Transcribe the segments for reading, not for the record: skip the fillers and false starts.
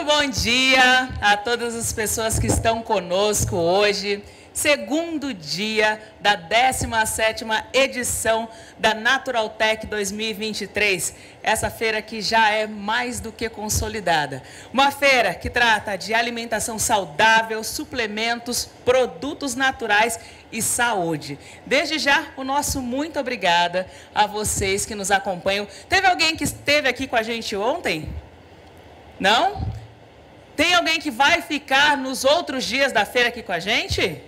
Muito bom dia a todas as pessoas que estão conosco hoje. Segundo dia da 17ª edição da Naturaltech 2023. Essa feira que já é mais do que consolidada. Uma feira que trata de alimentação saudável, suplementos, produtos naturais e saúde. Desde já, o nosso muito obrigada a vocês que nos acompanham. Teve alguém que esteve aqui com a gente ontem? Não? Tem alguém que vai ficar nos outros dias da feira aqui com a gente?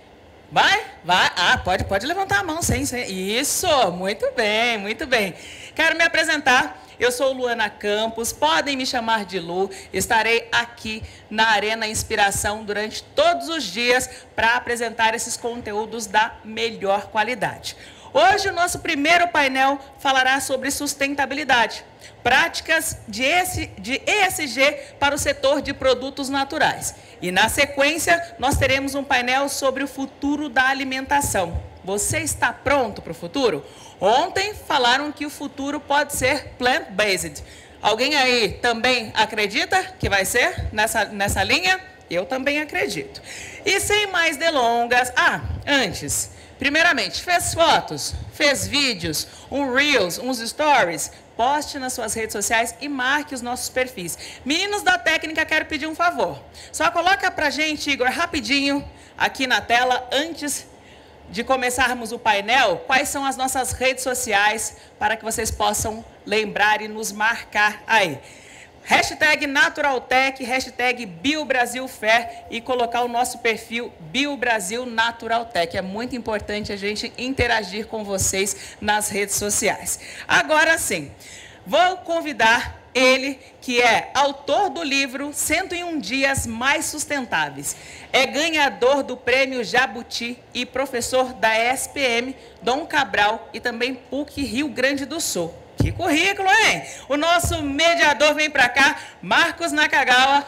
Vai? Vai? Ah, pode levantar a mão, sim. Isso, muito bem, muito bem. Quero me apresentar, eu sou Luana Campos, podem me chamar de Lu, estarei aqui na Arena Inspiração durante todos os dias para apresentar esses conteúdos da melhor qualidade. Hoje o nosso primeiro painel falará sobre sustentabilidade, práticas de ESG para o setor de produtos naturais. E na sequência, nós teremos um painel sobre o futuro da alimentação. Você está pronto para o futuro? Ontem falaram que o futuro pode ser plant-based. Alguém aí também acredita que vai ser nessa linha? Eu também acredito. E sem mais delongas... antes... Primeiramente, fez fotos, fez vídeos, Reels, uns stories, poste nas suas redes sociais e marque os nossos perfis. Meninos da técnica, quero pedir um favor. Só coloca pra gente, Igor, rapidinho, aqui na tela, antes de começarmos o painel, quais são as nossas redes sociais para que vocês possam lembrar e nos marcar aí. Hashtag Naturaltech, hashtag BioBrasilFair e colocar o nosso perfil BioBrasil Naturaltech. É muito importante a gente interagir com vocês nas redes sociais. Agora sim, vou convidar ele, que é autor do livro 101 Dias Mais Sustentáveis. É ganhador do Prêmio Jabuti e professor da SPM Dom Cabral e também PUC Rio Grande do Sul. Que currículo, hein? O nosso mediador vem para cá, Marcos Nakagawa,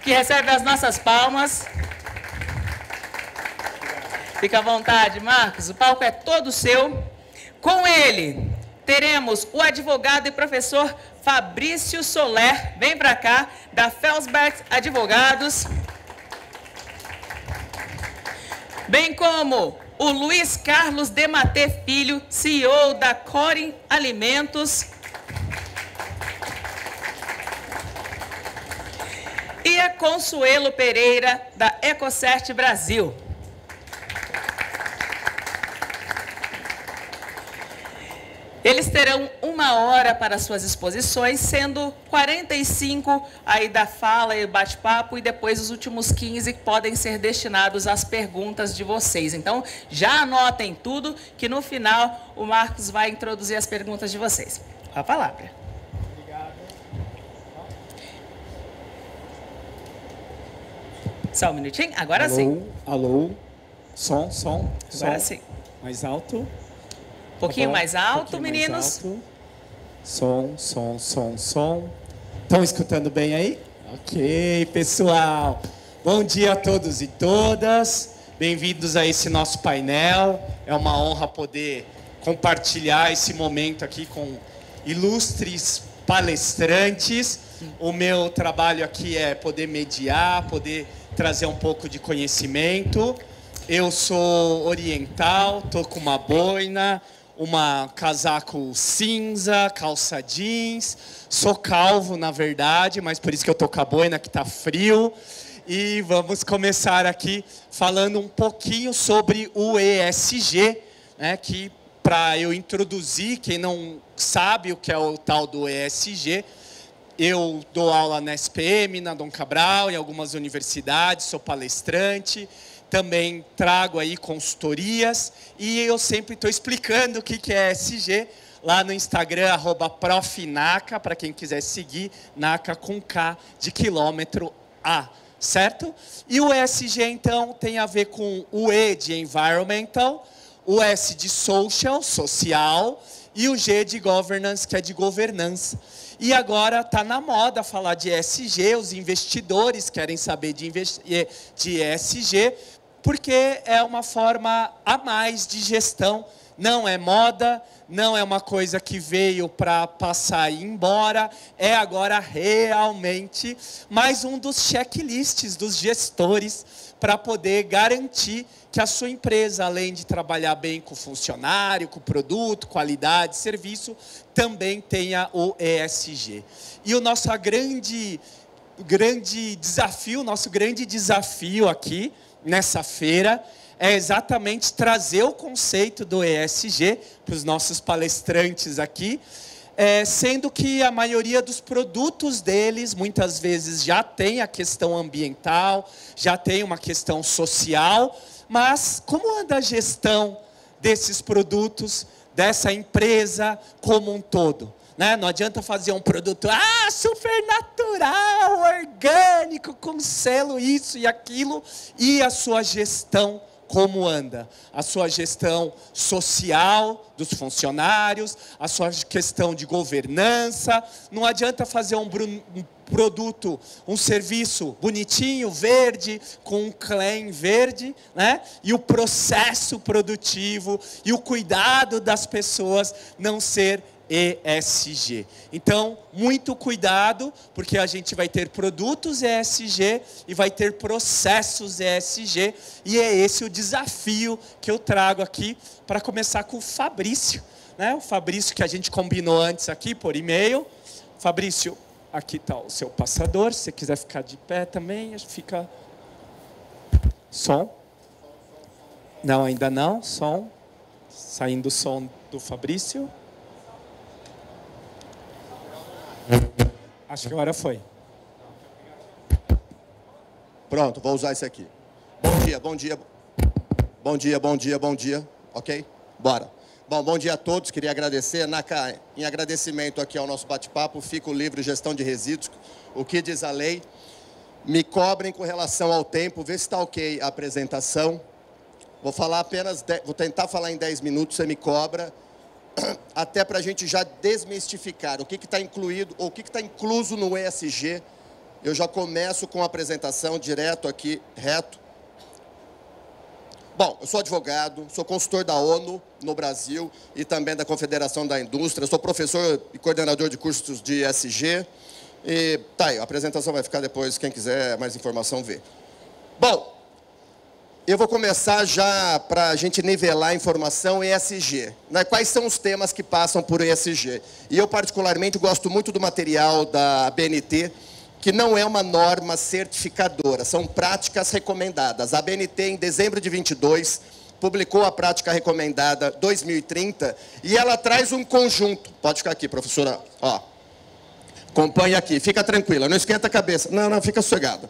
que recebe as nossas palmas. Fica à vontade, Marcos, o palco é todo seu. Com ele, teremos o advogado e professor Fabrício Soler, vem para cá, da Felsberg Advogados. Bem como o Luiz Carlos Dematê Filho, CEO da Core Alimentos. E a Consuelo Pereira, da Ecocert Brasil. Eles terão 1 hora para suas exposições, sendo 45 aí da fala e bate-papo, e depois os últimos 15 podem ser destinados às perguntas de vocês. Então, já anotem tudo, que no final o Marcos vai introduzir as perguntas de vocês. A palavra. Obrigado. Só um minutinho, agora sim. Alô, som. Agora sim. Mais alto. Um pouquinho mais alto, pouquinho meninos. Mais alto. Som. Estão escutando bem aí? Ok, pessoal. Bom dia a todos e todas. Bem-vindos a esse nosso painel. É uma honra poder compartilhar esse momento aqui com ilustres palestrantes. O meu trabalho aqui é poder mediar, poder trazer um pouco de conhecimento. Eu sou oriental, tô com uma boina, casaco cinza, calça jeans. Sou calvo, na verdade, mas por isso que eu tô com a boina, que tá frio. E vamos começar aqui falando um pouquinho sobre o ESG, né, que para eu introduzir, quem não sabe o que é o tal do ESG, eu dou aula na SPM, na Dom Cabral, em algumas universidades, sou palestrante. Também trago aí consultorias e eu sempre estou explicando o que é ESG lá no Instagram, @profnaca, para quem quiser seguir, Naca com K de quilômetro A, certo? E o ESG, então, tem a ver com o E de environmental, o S de social, e o G de governance, que é de governança. E agora está na moda falar de ESG, os investidores querem saber de ESG, porque é uma forma a mais de gestão. Não é moda, não é uma coisa que veio para passar e ir embora, é agora realmente mais um dos checklists dos gestores para poder garantir que a sua empresa, além de trabalhar bem com o funcionário, com o produto, qualidade, serviço, também tenha o ESG. E o nosso grande desafio aqui, nessa feira, é exatamente trazer o conceito do ESG para os nossos palestrantes aqui, sendo que a maioria dos produtos deles, muitas vezes, já tem a questão ambiental, já tem uma questão social, mas como anda a gestão desses produtos, dessa empresa como um todo? Né? Não adianta fazer um produto super natural, orgânico, com selo isso e aquilo, e a sua gestão como anda? A sua gestão social dos funcionários, a sua questão de governança. Não adianta fazer um produto, um serviço bonitinho, verde, com um claim verde, né? E o processo produtivo e o cuidado das pessoas não ser ESG. Então, muito cuidado, porque a gente vai ter produtos ESG e vai ter processos ESG, e é esse o desafio que eu trago aqui para começar com o Fabrício, né? O Fabrício que a gente combinou antes aqui por e-mail. Fabrício, aqui está o seu passador, se você quiser ficar de pé também, fica... Som? Não, ainda não, som. Saindo o som do Fabrício. Acho que agora foi. Pronto, vou usar esse aqui. Bom dia, bom dia. Bom dia, bom dia, bom dia. Ok? Bora. Bom dia a todos. Queria agradecer. Em agradecimento aqui ao nosso bate-papo, fica o livro Gestão de Resíduos, o que diz a lei. Me cobrem com relação ao tempo, vê se está ok a apresentação. Vou tentar falar em 10 minutos, você me cobra. Até para a gente já desmistificar o que está incluído, ou o que está incluso no ESG. Eu já começo com a apresentação direto aqui, reto. Bom, eu sou advogado, sou consultor da ONU no Brasil e também da Confederação da Indústria, sou professor e coordenador de cursos de ESG. E tá aí, a apresentação vai ficar depois, quem quiser mais informação vê. Bom, eu vou começar já para a gente nivelar a informação ESG. Né? Quais são os temas que passam por ESG? E eu, particularmente, gosto muito do material da BNT, que não é uma norma certificadora, são práticas recomendadas. A BNT, em dezembro de 22, publicou a prática recomendada 2030, e ela traz um conjunto. Pode ficar aqui, professora. Ó, acompanha aqui, fica tranquila, não esquenta a cabeça. Não, fica sossegada.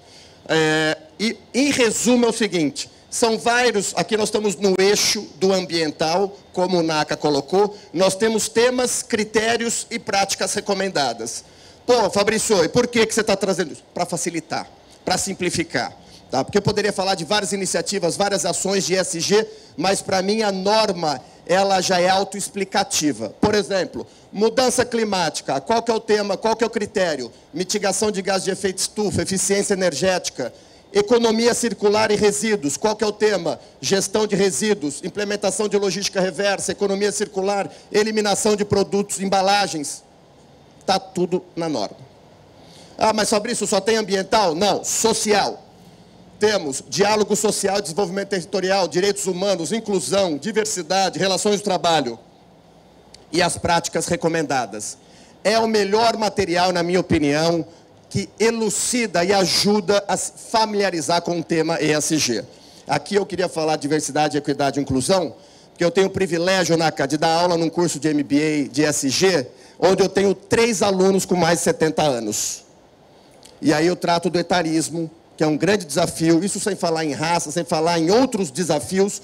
E, em resumo, é o seguinte... São vários, aqui nós estamos no eixo do ambiental, como o NACA colocou, nós temos temas, critérios e práticas recomendadas. Pô, Fabrício, e por que você está trazendo isso? Para facilitar, para simplificar. Tá? Porque eu poderia falar de várias iniciativas, várias ações de ESG, mas para mim a norma, ela já é autoexplicativa. Por exemplo, mudança climática, qual que é o tema, qual que é o critério? Mitigação de gás de efeito estufa, eficiência energética, economia circular e resíduos, qual que é o tema? Gestão de resíduos, implementação de logística reversa, economia circular, eliminação de produtos, embalagens. Está tudo na norma. Ah, mas Fabrício, só tem ambiental? Não, social. Temos diálogo social, desenvolvimento territorial, direitos humanos, inclusão, diversidade, relações de trabalho. E as práticas recomendadas. É o melhor material, na minha opinião, que elucida e ajuda a se familiarizar com o tema ESG. Aqui eu queria falar de diversidade, equidade e inclusão, porque eu tenho o privilégio, NACA, de dar aula num curso de MBA de ESG, onde eu tenho 3 alunos com mais de 70 anos. E aí eu trato do etarismo, que é um grande desafio, isso sem falar em raça, sem falar em outros desafios,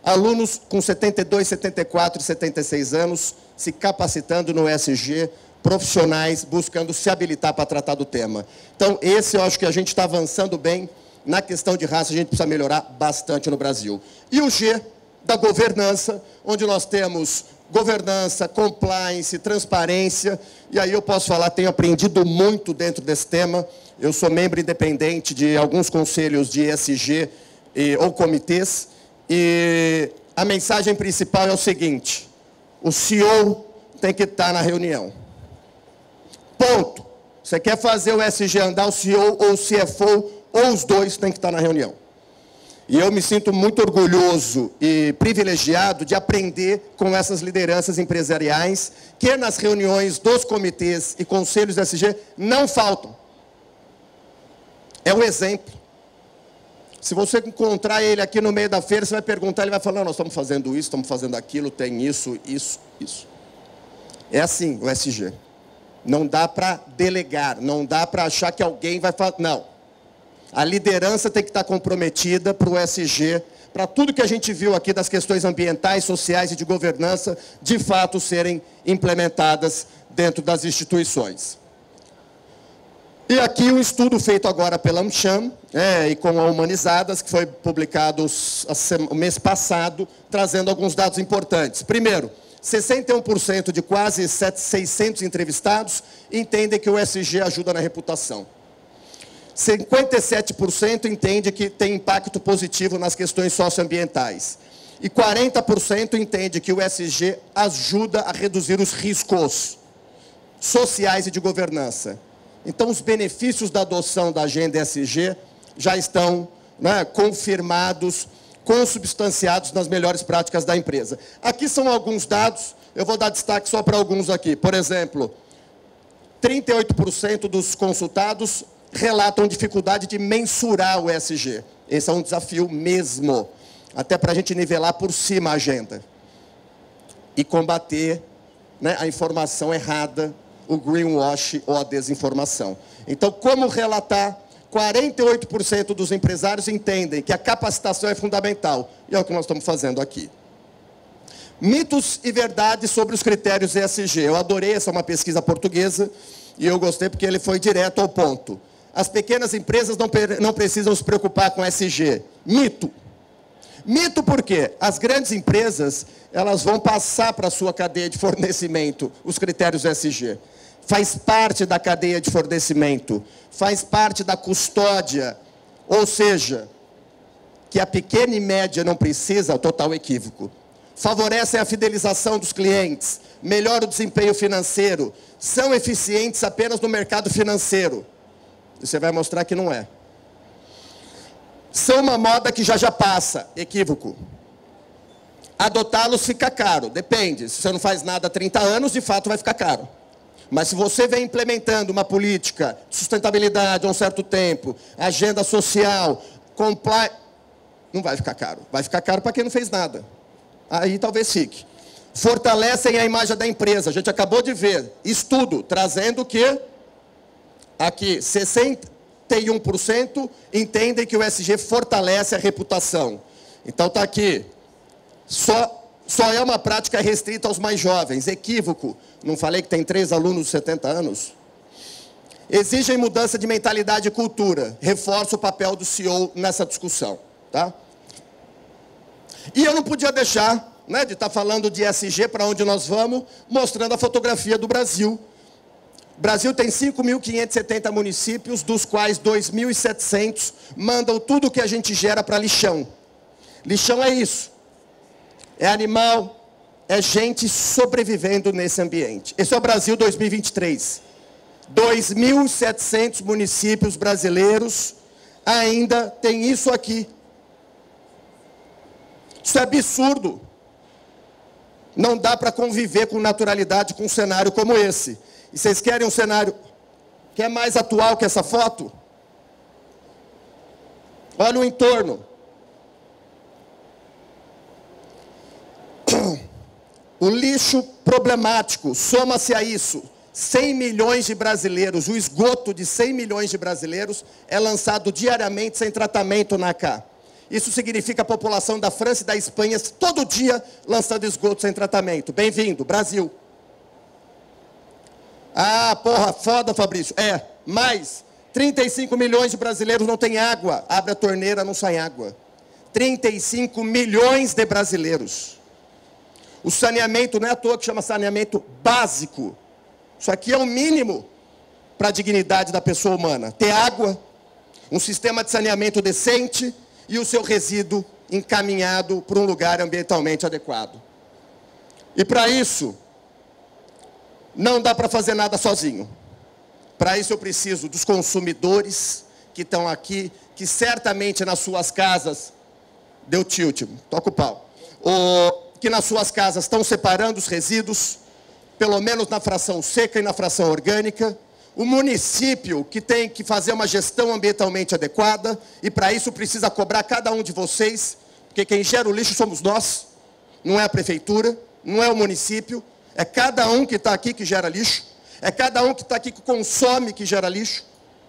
alunos com 72, 74 e 76 anos se capacitando no ESG, profissionais buscando se habilitar para tratar do tema. Então, esse eu acho que a gente está avançando bem. Na questão de raça, a gente precisa melhorar bastante no Brasil. E o G, da governança, onde nós temos governança, compliance, transparência. E aí eu posso falar, tenho aprendido muito dentro desse tema. Eu sou membro independente de alguns conselhos de ESG ou comitês. E a mensagem principal é o seguinte: o CEO tem que estar na reunião. Ponto. Você quer fazer o SG andar, o CEO ou o CFO, ou os dois têm que estar na reunião. E eu me sinto muito orgulhoso e privilegiado de aprender com essas lideranças empresariais, que nas reuniões dos comitês e conselhos do SG não faltam. É um exemplo. Se você encontrar ele aqui no meio da feira, você vai perguntar, ele vai falar, não, nós estamos fazendo isso, estamos fazendo aquilo, tem isso, isso, isso. É assim o SG. Não dá para delegar, não dá para achar que alguém vai fazer. Não. A liderança tem que estar comprometida para o SG, para tudo que a gente viu aqui das questões ambientais, sociais e de governança, de fato serem implementadas dentro das instituições. E aqui um estudo feito agora pela AmCham, e com a Humanizadas, que foi publicado o mês passado, trazendo alguns dados importantes. Primeiro, 61% de quase 600 entrevistados entendem que o SG ajuda na reputação. 57% entende que tem impacto positivo nas questões socioambientais. E 40% entende que o SG ajuda a reduzir os riscos sociais e de governança. Então, os benefícios da adoção da agenda SG já estão, né, confirmados, consubstanciados nas melhores práticas da empresa. Aqui são alguns dados, eu vou dar destaque só para alguns aqui. Por exemplo, 38% dos consultados relatam dificuldade de mensurar o ESG. Esse é um desafio mesmo, até para a gente nivelar por cima a agenda e combater, né, a informação errada, o greenwash ou a desinformação. Então, como relatar? 48% dos empresários entendem que a capacitação é fundamental, e é o que nós estamos fazendo aqui. Mitos e verdades sobre os critérios ESG. Eu adorei, essa é uma pesquisa portuguesa, e eu gostei porque ele foi direto ao ponto. As pequenas empresas não precisam se preocupar com ESG. Mito. Mito por quê? As grandes empresas, elas vão passar para a sua cadeia de fornecimento os critérios ESG. Faz parte da cadeia de fornecimento, faz parte da custódia, ou seja, que a pequena e média não precisa, total equívoco. Favorecem a fidelização dos clientes, melhora o desempenho financeiro, são eficientes apenas no mercado financeiro. Você vai mostrar que não é. São uma moda que já passa, equívoco. Adotá-los fica caro, depende. Se você não faz nada há 30 anos, de fato vai ficar caro. Mas se você vem implementando uma política de sustentabilidade há um certo tempo, agenda social, não vai ficar caro. Vai ficar caro para quem não fez nada. Aí talvez fique. Fortalecem a imagem da empresa. A gente acabou de ver estudo trazendo que aqui 61% entendem que o ESG fortalece a reputação. Então está aqui. Só é uma prática restrita aos mais jovens. Equívoco. Não falei que tem 3 alunos de 70 anos? Exigem mudança de mentalidade e cultura. Reforça o papel do CEO nessa discussão. Tá? E eu não podia deixar, né, de estar falando de ESG, para onde nós vamos, mostrando a fotografia do Brasil. O Brasil tem 5.570 municípios, dos quais 2.700 mandam tudo que a gente gera para lixão. Lixão é isso. É animal, é gente sobrevivendo nesse ambiente. Esse é o Brasil 2023. 2.700 municípios brasileiros ainda tem isso aqui. Isso é absurdo. Não dá para conviver com naturalidade com um cenário como esse. E vocês querem um cenário que é mais atual que essa foto? Olha o entorno. O lixo problemático, soma-se a isso, 100 milhões de brasileiros, o esgoto de 100 milhões de brasileiros é lançado diariamente sem tratamento na cá. Isso significa a população da França e da Espanha todo dia lançando esgoto sem tratamento. Bem-vindo, Brasil. Ah, porra, foda, Fabrício. Mas 35 milhões de brasileiros não têm água. Abre a torneira, não sai água. 35 milhões de brasileiros. O saneamento não é à toa que chama saneamento básico. Isso aqui é o mínimo para a dignidade da pessoa humana. Ter água, um sistema de saneamento decente e o seu resíduo encaminhado para um lugar ambientalmente adequado. E para isso, não dá para fazer nada sozinho. Para isso eu preciso dos consumidores que estão aqui, que certamente nas suas casas, deu tilt, toca o pau, que nas suas casas estão separando os resíduos, pelo menos na fração seca e na fração orgânica, o município que tem que fazer uma gestão ambientalmente adequada, e para isso precisa cobrar cada um de vocês, porque quem gera o lixo somos nós, não é a prefeitura, não é o município, é cada um que está aqui que gera lixo, é cada um que está aqui que consome que gera lixo,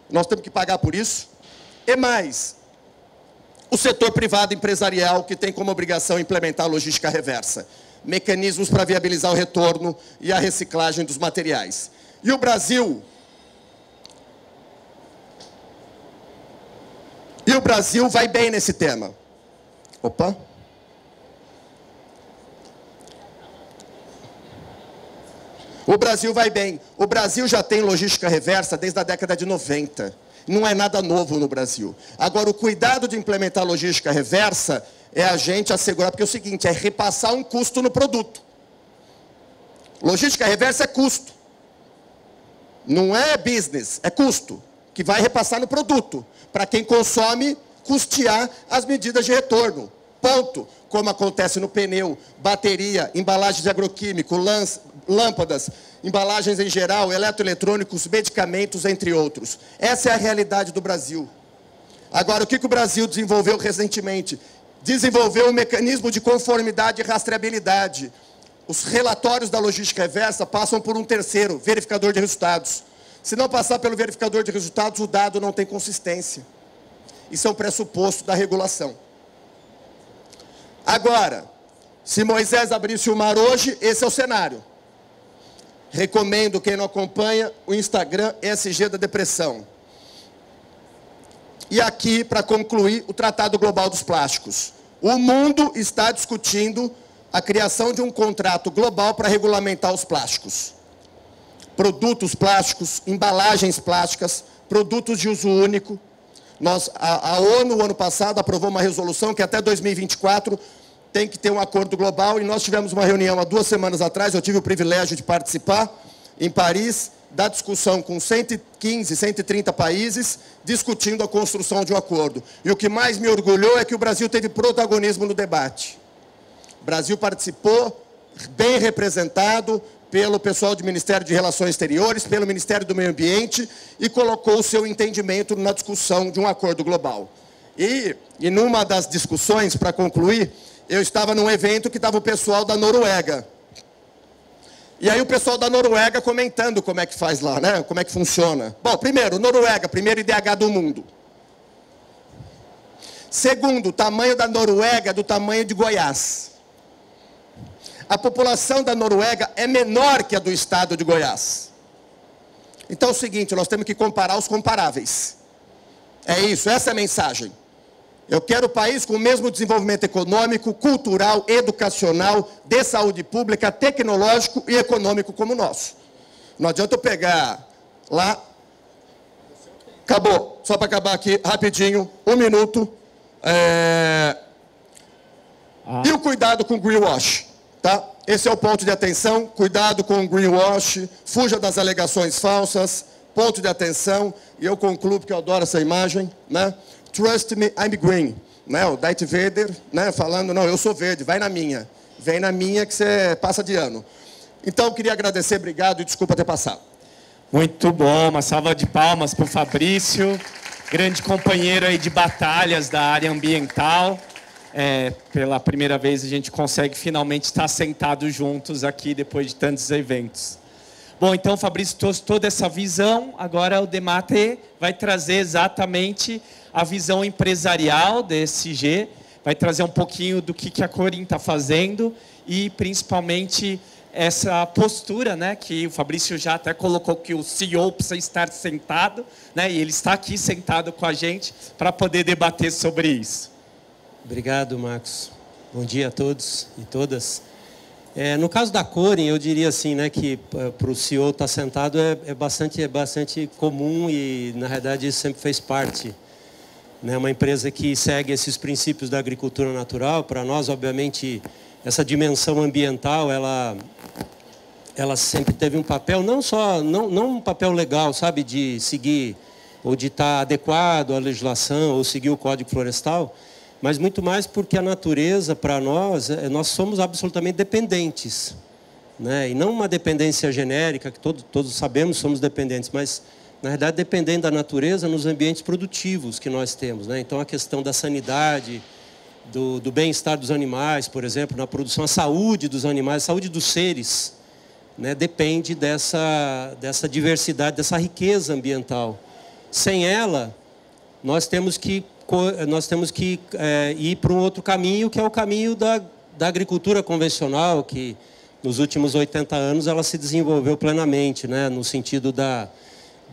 nós temos que pagar por isso. E mais, o setor privado empresarial que tem como obrigação implementar a logística reversa, mecanismos para viabilizar o retorno e a reciclagem dos materiais. E o Brasil vai bem nesse tema. Opa! O Brasil vai bem. O Brasil já tem logística reversa desde a década de 90. Não é nada novo no Brasil. Agora, o cuidado de implementar a logística reversa é a gente assegurar, porque é o seguinte, é repassar um custo no produto. Logística reversa é custo. Não é business, é custo, que vai repassar no produto, para quem consome, custear as medidas de retorno. Ponto. Como acontece no pneu, bateria, embalagens de agroquímico, lâmpadas, embalagens em geral, eletroeletrônicos, medicamentos, entre outros. Essa é a realidade do Brasil. Agora, o que o Brasil desenvolveu recentemente? Desenvolveu um mecanismo de conformidade e rastreabilidade. Os relatórios da logística reversa passam por um terceiro, verificador de resultados. Se não passar pelo verificador de resultados, o dado não tem consistência. Isso é um pressuposto da regulação. Agora, se Moisés abrisse o mar hoje, esse é o cenário. Recomendo, quem não acompanha, o Instagram ESG da Depressão. E aqui, para concluir, o Tratado Global dos Plásticos. O mundo está discutindo a criação de um contrato global para regulamentar os plásticos. Produtos plásticos, embalagens plásticas, produtos de uso único. A ONU, no ano passado, aprovou uma resolução que até 2024 tem que ter um acordo global, e nós tivemos uma reunião há 2 semanas atrás, eu tive o privilégio de participar, em Paris, da discussão com 115, 130 países, discutindo a construção de um acordo. E o que mais me orgulhou é que o Brasil teve protagonismo no debate. O Brasil participou, bem representado, pelo pessoal do Ministério de Relações Exteriores, pelo Ministério do Meio Ambiente, e colocou o seu entendimento na discussão de um acordo global. E numa das discussões, para concluir, eu estava num evento que estava o pessoal da Noruega. E aí o pessoal da Noruega comentando como é que faz lá, né? Como é que funciona. Bom, primeiro, Noruega, primeiro IDH do mundo. Segundo, o tamanho da Noruega é do tamanho de Goiás. A população da Noruega é menor que a do estado de Goiás. Então é o seguinte, nós temos que comparar os comparáveis. É isso, essa é a mensagem. Eu quero o país com o mesmo desenvolvimento econômico, cultural, educacional, de saúde pública, tecnológico e econômico como o nosso. Não adianta eu pegar lá... Acabou, só para acabar aqui, rapidinho, 1 minuto. E o cuidado com o greenwash, tá? Esse é o ponto de atenção, cuidado com o greenwash, fuja das alegações falsas, ponto de atenção, e eu concluo porque eu adoro essa imagem, né? Trust me, I'm green, né? O Darth Vader, né? Falando, não, eu sou verde, vai na minha, vem na minha que você passa de ano. Então, eu queria agradecer, obrigado e desculpa ter passado. Muito bom, uma salva de palmas para o Fabrício, grande companheiro aí de batalhas da área ambiental. Pela primeira vez a gente consegue finalmente estar sentados juntos aqui depois de tantos eventos. Bom, então, Fabrício trouxe toda essa visão, agora o Demate vai trazer exatamente a visão empresarial da ESG, vai trazer um pouquinho do que a Corim está fazendo e, principalmente, essa postura, né, que o Fabrício já até colocou que o CEO precisa estar sentado, né, e ele está aqui sentado com a gente para poder debater sobre isso. Obrigado, Marcos. Bom dia a todos e todas. No caso da Corim, eu diria assim, né, que para o CEO estar sentado é bastante comum e, na realidade, isso sempre fez parte né? Uma empresa que segue esses princípios da agricultura natural. Para nós, obviamente, essa dimensão ambiental, ela sempre teve um papel, não um papel legal, sabe, de seguir ou de estar adequado à legislação ou seguir o Código Florestal, mas muito mais porque a natureza, para nós somos absolutamente dependentes, né? E não uma dependência genérica, que todos sabemos somos dependentes, mas, na verdade, dependendo da natureza nos ambientes produtivos que nós temos, né? Então, a questão da sanidade, do bem-estar dos animais, por exemplo, na produção, a saúde dos animais, a saúde dos seres, né? Depende dessa diversidade, dessa riqueza ambiental. Sem ela, nós temos que ir para um outro caminho, que é o caminho da agricultura convencional, que nos últimos 80 anos ela se desenvolveu plenamente, né? No sentido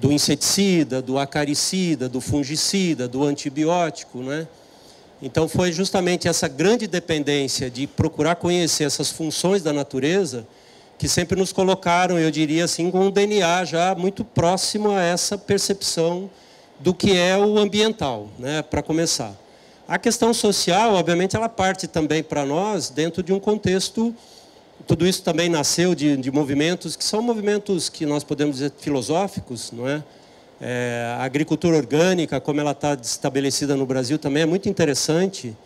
do inseticida, do acaricida, do fungicida, do antibiótico, né? Então foi justamente essa grande dependência de procurar conhecer essas funções da natureza que sempre nos colocaram, eu diria assim, com um DNA já muito próximo a essa percepção do que é o ambiental, né, para começar. A questão social, obviamente, ela parte também para nós dentro de um contexto, tudo isso também nasceu de movimentos que são movimentos que nós podemos dizer filosóficos, não é? A agricultura orgânica, como ela está estabelecida no Brasil, também é muito interessante.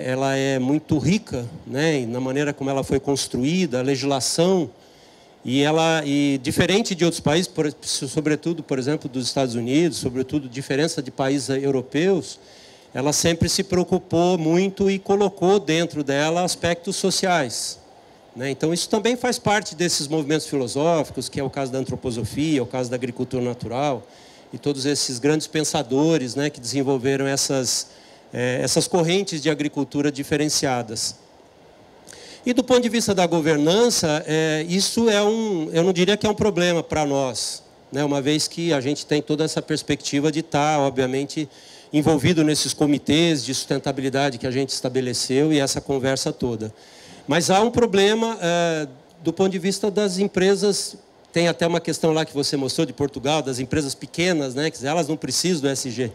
Ela é muito rica, né, na maneira como ela foi construída, a legislação, e diferente de outros países, sobretudo, por exemplo, dos Estados Unidos, sobretudo diferença de países europeus, ela sempre se preocupou muito e colocou dentro dela aspectos sociais, né? Então isso também faz parte desses movimentos filosóficos, que é o caso da antroposofia, o caso da agricultura natural, e todos esses grandes pensadores, né, que desenvolveram essas correntes de agricultura diferenciadas. E do ponto de vista da governança, isso eu não diria que é um problema para nós, né? Uma vez que a gente tem toda essa perspectiva de estar, obviamente, envolvido nesses comitês de sustentabilidade que a gente estabeleceu e essa conversa toda. Mas há um problema do ponto de vista das empresas. Tem até uma questão lá que você mostrou de Portugal, das empresas pequenas, né? Que elas não precisam do ESG.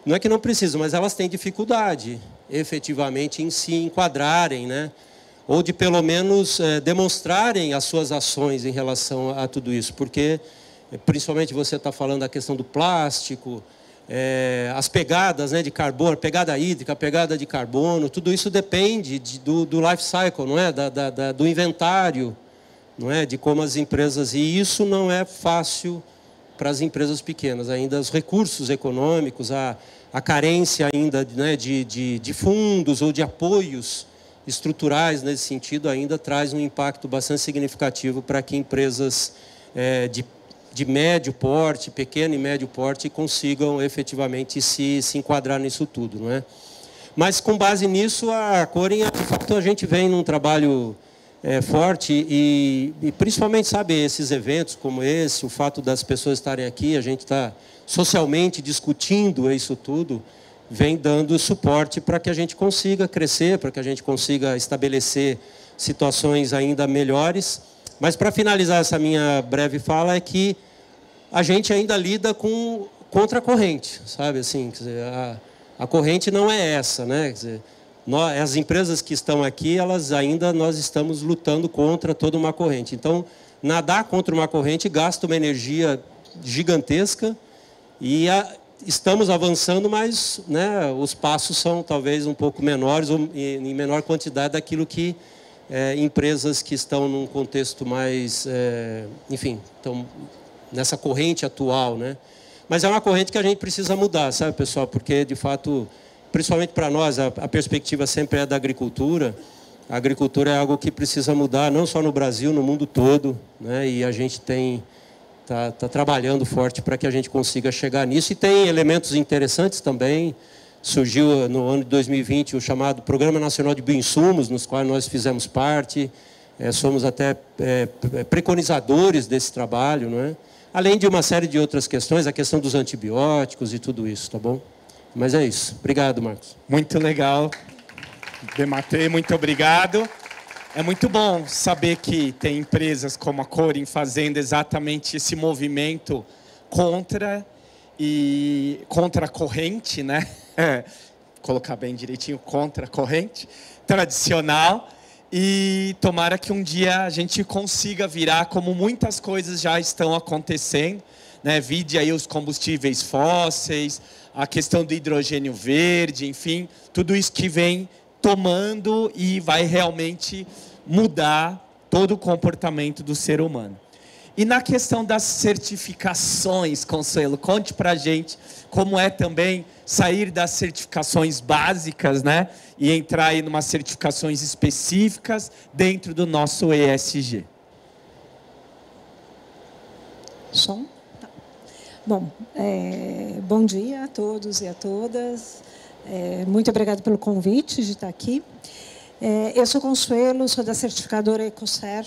Não é que não precisam, mas elas têm dificuldade, efetivamente, em se enquadrarem, né? Ou de, pelo menos, demonstrarem as suas ações em relação a tudo isso. Porque, principalmente, você está falando da questão do plástico, as pegadas, né, de carbono, pegada hídrica, pegada de carbono, tudo isso depende do life cycle, não é? Do inventário, não é? De como as empresas... E isso não é fácil para as empresas pequenas. Ainda os recursos econômicos, a carência ainda, né, de fundos ou de apoios estruturais nesse sentido ainda traz um impacto bastante significativo para que empresas de médio porte, pequeno e médio porte, consigam efetivamente se enquadrar nisso tudo, não é? Mas com base nisso, a Corin, de fato, a gente vem num trabalho forte e principalmente, sabe, esses eventos como esse, o fato das pessoas estarem aqui, a gente está socialmente discutindo isso tudo, vem dando suporte para que a gente consiga crescer, para que a gente consiga estabelecer situações ainda melhores. Mas, para finalizar essa minha breve fala, é que a gente ainda lida contra a corrente, sabe? Assim, quer dizer, a corrente não é essa, né? Quer dizer, as empresas que estão aqui, nós estamos lutando contra toda uma corrente. Então, nadar contra uma corrente gasta uma energia gigantesca e estamos avançando, mas, né, os passos são talvez um pouco menores ou em menor quantidade daquilo que empresas que estão num contexto mais, enfim, estão nessa corrente atual, né? Mas é uma corrente que a gente precisa mudar, sabe, pessoal? Porque, de fato, principalmente para nós, a perspectiva sempre é da agricultura. A agricultura é algo que precisa mudar, não só no Brasil, no mundo todo, né? E a gente está trabalhando forte para que a gente consiga chegar nisso. E tem elementos interessantes também. Surgiu no ano de 2020 o chamado Programa Nacional de Bioinsumos, nos quais nós fizemos parte. Somos até preconizadores desse trabalho, não é? Além de uma série de outras questões, a questão dos antibióticos e tudo isso, tá bom? Mas é isso. Obrigado, Marcos. Muito legal. Dematê, muito obrigado. É muito bom saber que tem empresas como a Corin fazendo exatamente esse movimento contra e contra a corrente, né? Colocar bem direitinho, contra a corrente tradicional. E tomara que um dia a gente consiga virar, como muitas coisas já estão acontecendo, né? Vide aí os combustíveis fósseis, a questão do hidrogênio verde, enfim, tudo isso que vem tomando e vai realmente mudar todo o comportamento do ser humano. E na questão das certificações, Consuelo, conte para a gente como é também sair das certificações básicas, né, e entrar aí em umas certificações específicas dentro do nosso ESG. Som? Tá. Bom, bom dia a todos e a todas. Muito obrigada pelo convite de estar aqui. Eu sou Consuelo, sou da certificadora Ecocer.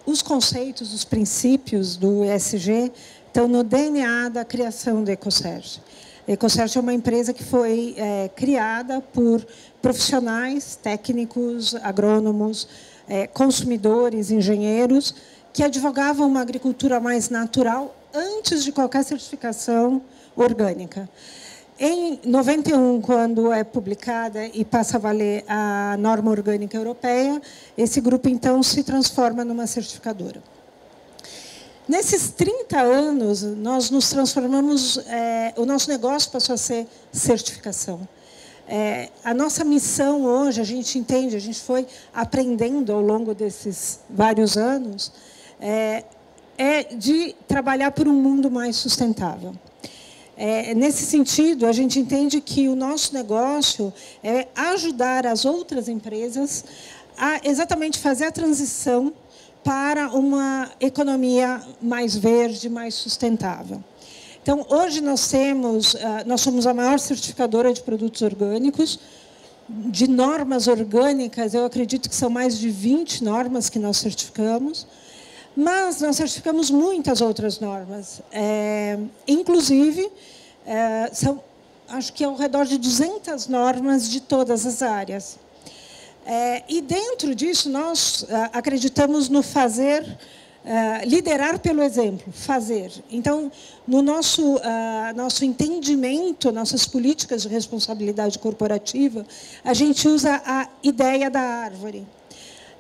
Os conceitos, os princípios do ESG estão no DNA da criação da Ecocer. A Ecocer é uma empresa que foi criada por profissionais, técnicos, agrônomos, consumidores, engenheiros, que advogavam uma agricultura mais natural antes de qualquer certificação orgânica. Em 91, quando é publicada e passa a valer a norma orgânica europeia, esse grupo, então, se transforma numa certificadora. Nesses 30 anos, nós nos transformamos, o nosso negócio passou a ser certificação. A nossa missão hoje, a gente entende, a gente foi aprendendo ao longo desses vários anos, é de trabalhar por um mundo mais sustentável. Nesse sentido, a gente entende que o nosso negócio é ajudar as outras empresas a exatamente fazer a transição para uma economia mais verde, mais sustentável. Então, hoje nós somos a maior certificadora de produtos orgânicos, de normas orgânicas, eu acredito que são mais de 20 normas que nós certificamos, mas nós certificamos muitas outras normas. Inclusive, acho que ao redor de 200 normas de todas as áreas. E dentro disso, nós acreditamos no fazer, liderar pelo exemplo, fazer. Então, no nosso entendimento, nossas políticas de responsabilidade corporativa, a gente usa a ideia da árvore.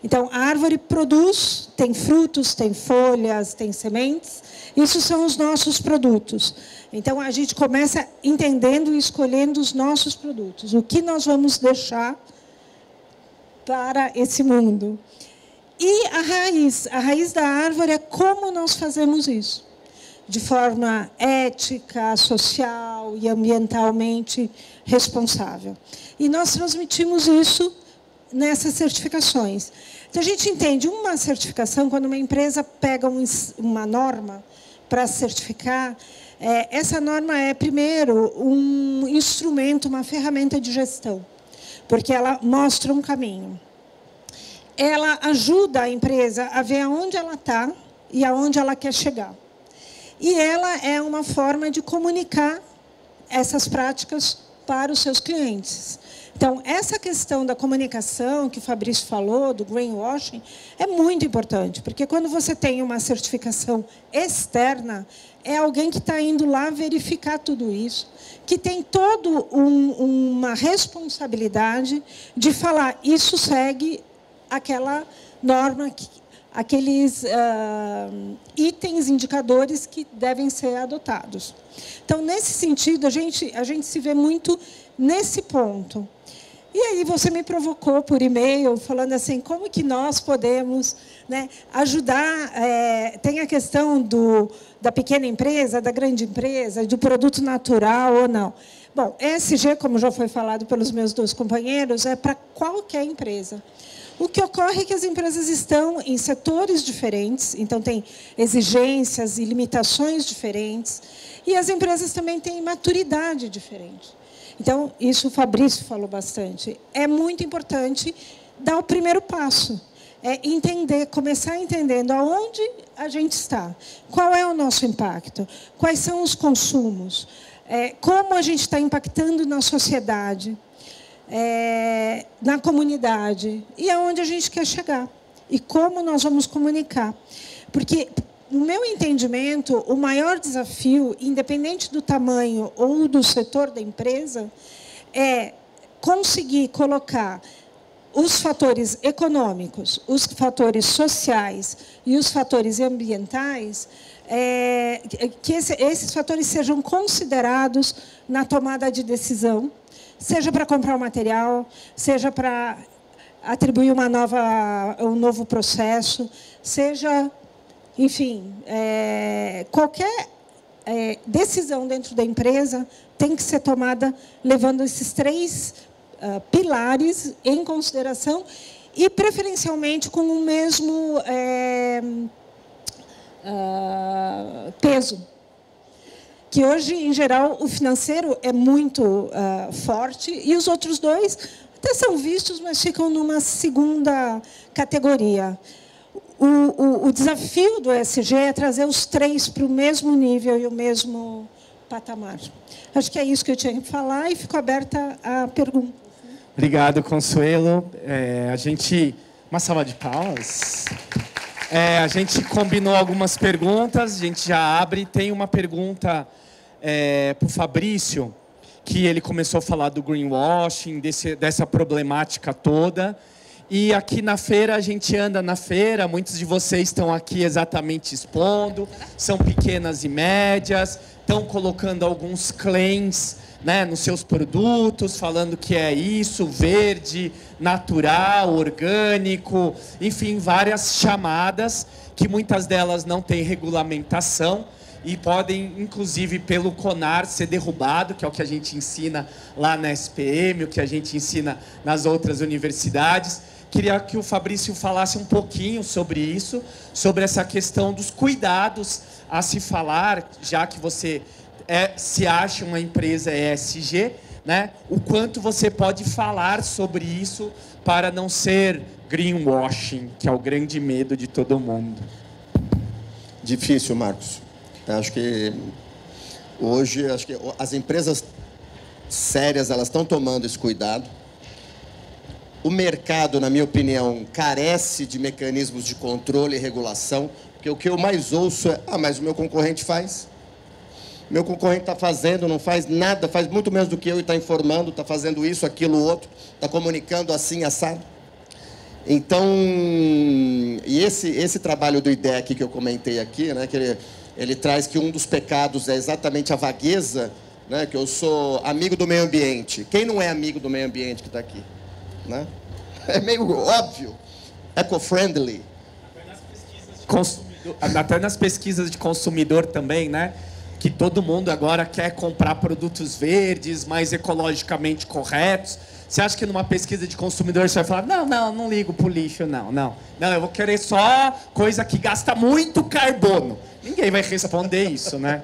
Então, a árvore produz, tem frutos, tem folhas, tem sementes. Isso são os nossos produtos. Então, a gente começa entendendo e escolhendo os nossos produtos. O que nós vamos deixar para esse mundo. E a raiz da árvore é como nós fazemos isso. De forma ética, social e ambientalmente responsável. E nós transmitimos isso nessas certificações. Então, a gente entende uma certificação, quando uma empresa pega uma norma para certificar, essa norma é, primeiro, um instrumento, uma ferramenta de gestão, porque ela mostra um caminho. Ela ajuda a empresa a ver aonde ela está e aonde ela quer chegar. E ela é uma forma de comunicar essas práticas para os seus clientes. Então, essa questão da comunicação que o Fabrício falou, do greenwashing, é muito importante, porque quando você tem uma certificação externa, é alguém que está indo lá verificar tudo isso, que tem toda uma responsabilidade de falar, isso segue aquela norma, aqueles itens, indicadores que devem ser adotados. Então, nesse sentido, a gente se vê muito nesse ponto. E aí você me provocou por e-mail, falando assim, como que nós podemos, né, ajudar, tem a questão da pequena empresa, da grande empresa, do produto natural ou não. Bom, ESG, como já foi falado pelos meus dois companheiros, é para qualquer empresa. O que ocorre é que as empresas estão em setores diferentes, então tem exigências e limitações diferentes, e as empresas também têm maturidade diferente. Então, isso o Fabrício falou bastante. É muito importante dar o primeiro passo. Entender, começar entendendo aonde a gente está, qual é o nosso impacto, quais são os consumos, como a gente está impactando na sociedade, na comunidade, e aonde a gente quer chegar, e como nós vamos comunicar. Porque no meu entendimento, o maior desafio, independente do tamanho ou do setor da empresa, é conseguir colocar os fatores econômicos, os fatores sociais e os fatores ambientais, que esses fatores sejam considerados na tomada de decisão, seja para comprar o material, seja para atribuir um novo processo, seja, enfim, qualquer decisão dentro da empresa tem que ser tomada levando esses 3 pilares em consideração e, preferencialmente, com o mesmo peso. Que hoje, em geral, o financeiro é muito forte e os outros 2 até são vistos, mas ficam numa segunda categoria. O desafio do ESG é trazer os 3 para o mesmo nível e o mesmo patamar. Acho que é isso que eu tinha que falar e fico aberta a perguntas. Obrigado, Consuelo. Uma salva de palmas. A gente combinou algumas perguntas, a gente já abre. Tem uma pergunta para o Fabrício, que ele começou a falar do greenwashing, dessa problemática toda. E aqui na feira, a gente anda na feira, muitos de vocês estão aqui exatamente expondo, são pequenas e médias, estão colocando alguns claims, né, nos seus produtos, falando que é isso, verde, natural, orgânico, enfim, várias chamadas, que muitas delas não têm regulamentação e podem, inclusive, pelo CONAR, ser derrubado, que é o que a gente ensina lá na SPM, o que a gente ensina nas outras universidades. Queria que o Fabrício falasse um pouquinho sobre isso, sobre essa questão dos cuidados a se falar, já que você se acha uma empresa ESG, né? O quanto você pode falar sobre isso para não ser greenwashing, que é o grande medo de todo mundo. Difícil, Marcos. Acho que hoje as empresas sérias elas estão tomando esse cuidado. O mercado, na minha opinião, carece de mecanismos de controle e regulação, porque o que eu mais ouço é: mas o meu concorrente faz. Meu concorrente está fazendo, não faz nada, faz muito menos do que eu e está informando, está fazendo isso, aquilo, outro, está comunicando assim, assado. Então, e esse trabalho do IDEC que eu comentei aqui, né, que ele traz que um dos pecados é exatamente a vagueza, né, que eu sou amigo do meio ambiente. Quem não é amigo do meio ambiente que está aqui? Né? É meio óbvio. Eco-friendly. Até nas pesquisas de consumidor também, né? Que todo mundo agora quer comprar produtos verdes, mais ecologicamente corretos. Você acha que numa pesquisa de consumidor você vai falar: não ligo pro lixo, não, eu vou querer só coisa que gasta muito carbono. Ninguém vai responder isso, né?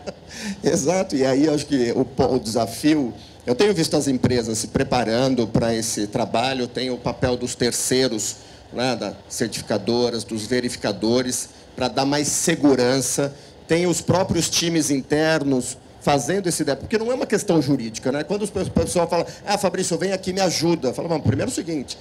Exato, e aí eu acho que o desafio... Eu tenho visto as empresas se preparando para esse trabalho, tem o papel dos terceiros, né, das certificadoras, dos verificadores, para dar mais segurança. Tem os próprios times internos fazendo esse débito, porque não é uma questão jurídica, né? Quando o pessoal fala: Fabrício, vem aqui, me ajuda. Fala: vamos, primeiro é o seguinte,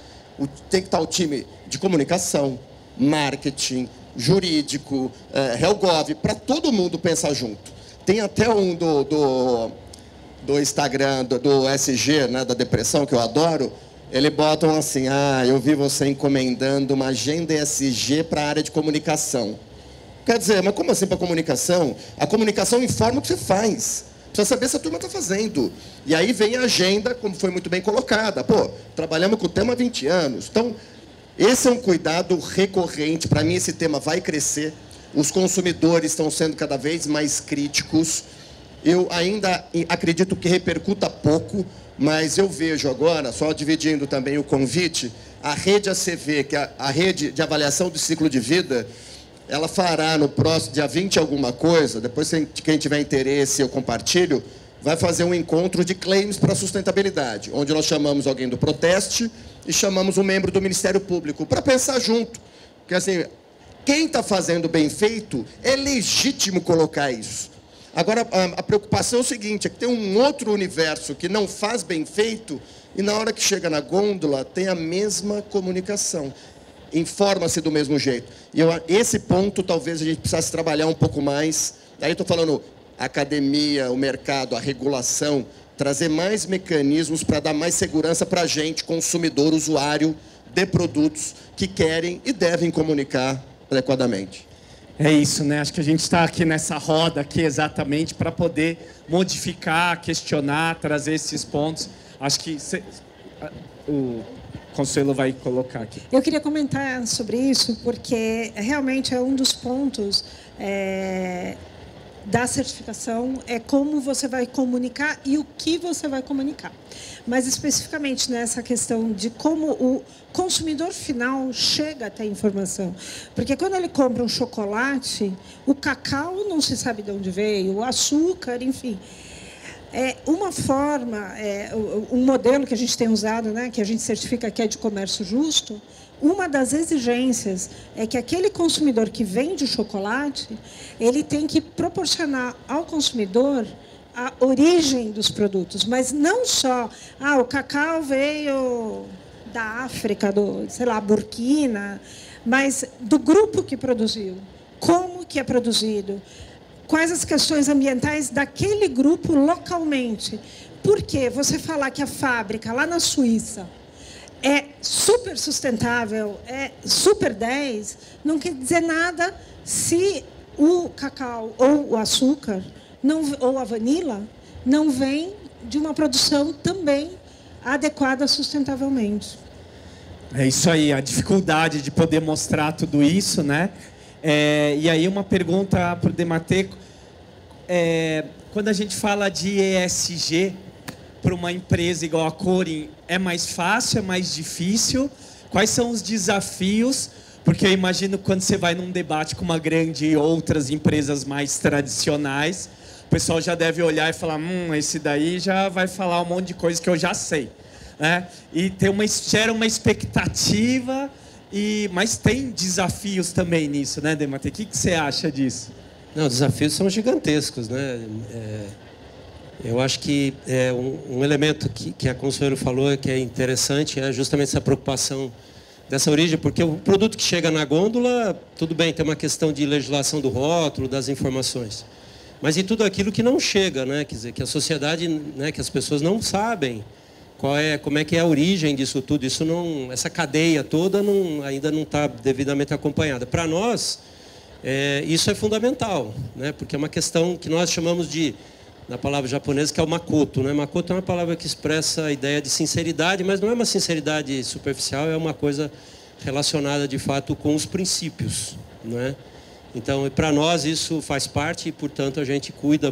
tem que estar o time de comunicação, marketing, jurídico, Helgov, para todo mundo pensar junto. Tem até um do Instagram, do SG, né, da depressão, que eu adoro. Eles botam assim: eu vi você encomendando uma agenda ESG para a área de comunicação. Quer dizer, mas como assim para a comunicação? A comunicação informa o que você faz. Precisa saber se a turma está fazendo. E aí vem a agenda, como foi muito bem colocada. Trabalhamos com o tema há 20 anos. Então, esse é um cuidado recorrente. Para mim, esse tema vai crescer. Os consumidores estão sendo cada vez mais críticos. Eu ainda acredito que repercuta pouco, mas eu vejo agora, só dividindo também o convite, a rede ACV, que é a rede de avaliação do ciclo de vida, ela fará no próximo dia 20 alguma coisa, depois quem tiver interesse eu compartilho, vai fazer um encontro de claims para sustentabilidade, onde nós chamamos alguém do Proteste e chamamos um membro do Ministério Público, para pensar junto. Porque assim, quem está fazendo bem feito, é legítimo colocar isso. Agora, a preocupação é o seguinte, é que tem um outro universo que não faz bem feito e na hora que chega na gôndola tem a mesma comunicação. informa-se do mesmo jeito. E esse ponto talvez a gente precisasse trabalhar um pouco mais. Aí estou falando a academia, o mercado, a regulação, trazer mais mecanismos para dar mais segurança para a gente, consumidor, usuário de produtos que querem e devem comunicar adequadamente. É isso, né? Acho que a gente está aqui nessa roda aqui exatamente para poder modificar, questionar, trazer esses pontos. Acho que o Consuelo vai colocar aqui. Eu queria comentar sobre isso porque realmente é um dos pontos da certificação, é como você vai comunicar e o que você vai comunicar. Mas especificamente nessa questão de como o consumidor final chega até a informação. Porque quando ele compra um chocolate, o cacau não se sabe de onde veio, o açúcar, enfim. É uma forma, um modelo que a gente tem usado, né, que a gente certifica que é de comércio justo, uma das exigências é que aquele consumidor que vende o chocolate, ele tem que proporcionar ao consumidor a origem dos produtos, mas não só, o cacau veio da África, sei lá, Burkina, mas do grupo que produziu, como que é produzido, quais as questões ambientais daquele grupo localmente. Porque você falar que a fábrica lá na Suíça é super sustentável, é super 10, não quer dizer nada se o cacau ou o açúcar ou a vanila não vem de uma produção também adequada sustentavelmente. É isso aí, a dificuldade de poder mostrar tudo isso, né? E aí uma pergunta para o Dematê. Quando a gente fala de ESG, para uma empresa igual a Corim, é mais fácil, é mais difícil? Quais são os desafios? Porque eu imagino quando você vai num debate com uma grande e outras empresas mais tradicionais, o pessoal já deve olhar e falar, esse daí já vai falar um monte de coisa que eu já sei, né? E gera uma expectativa, mas tem desafios também nisso, né, Dematê? O que você acha disso? Não, os desafios são gigantescos, né? Eu acho que um elemento que a Consuelo falou que é interessante é justamente essa preocupação dessa origem, porque o produto que chega na gôndola, tudo bem, tem uma questão de legislação do rótulo, das informações. Mas e tudo aquilo que não chega, né? Quer dizer, que a sociedade, né, que as pessoas não sabem como é que é a origem disso tudo. Essa cadeia toda ainda não está devidamente acompanhada. Para nós, isso é fundamental, né? Porque é uma questão que nós chamamos na palavra japonesa, que é o makoto, né? Makoto é uma palavra que expressa a ideia de sinceridade, mas não é uma sinceridade superficial, é uma coisa relacionada de fato com os princípios, né? Então, para nós isso faz parte e, portanto, a gente cuida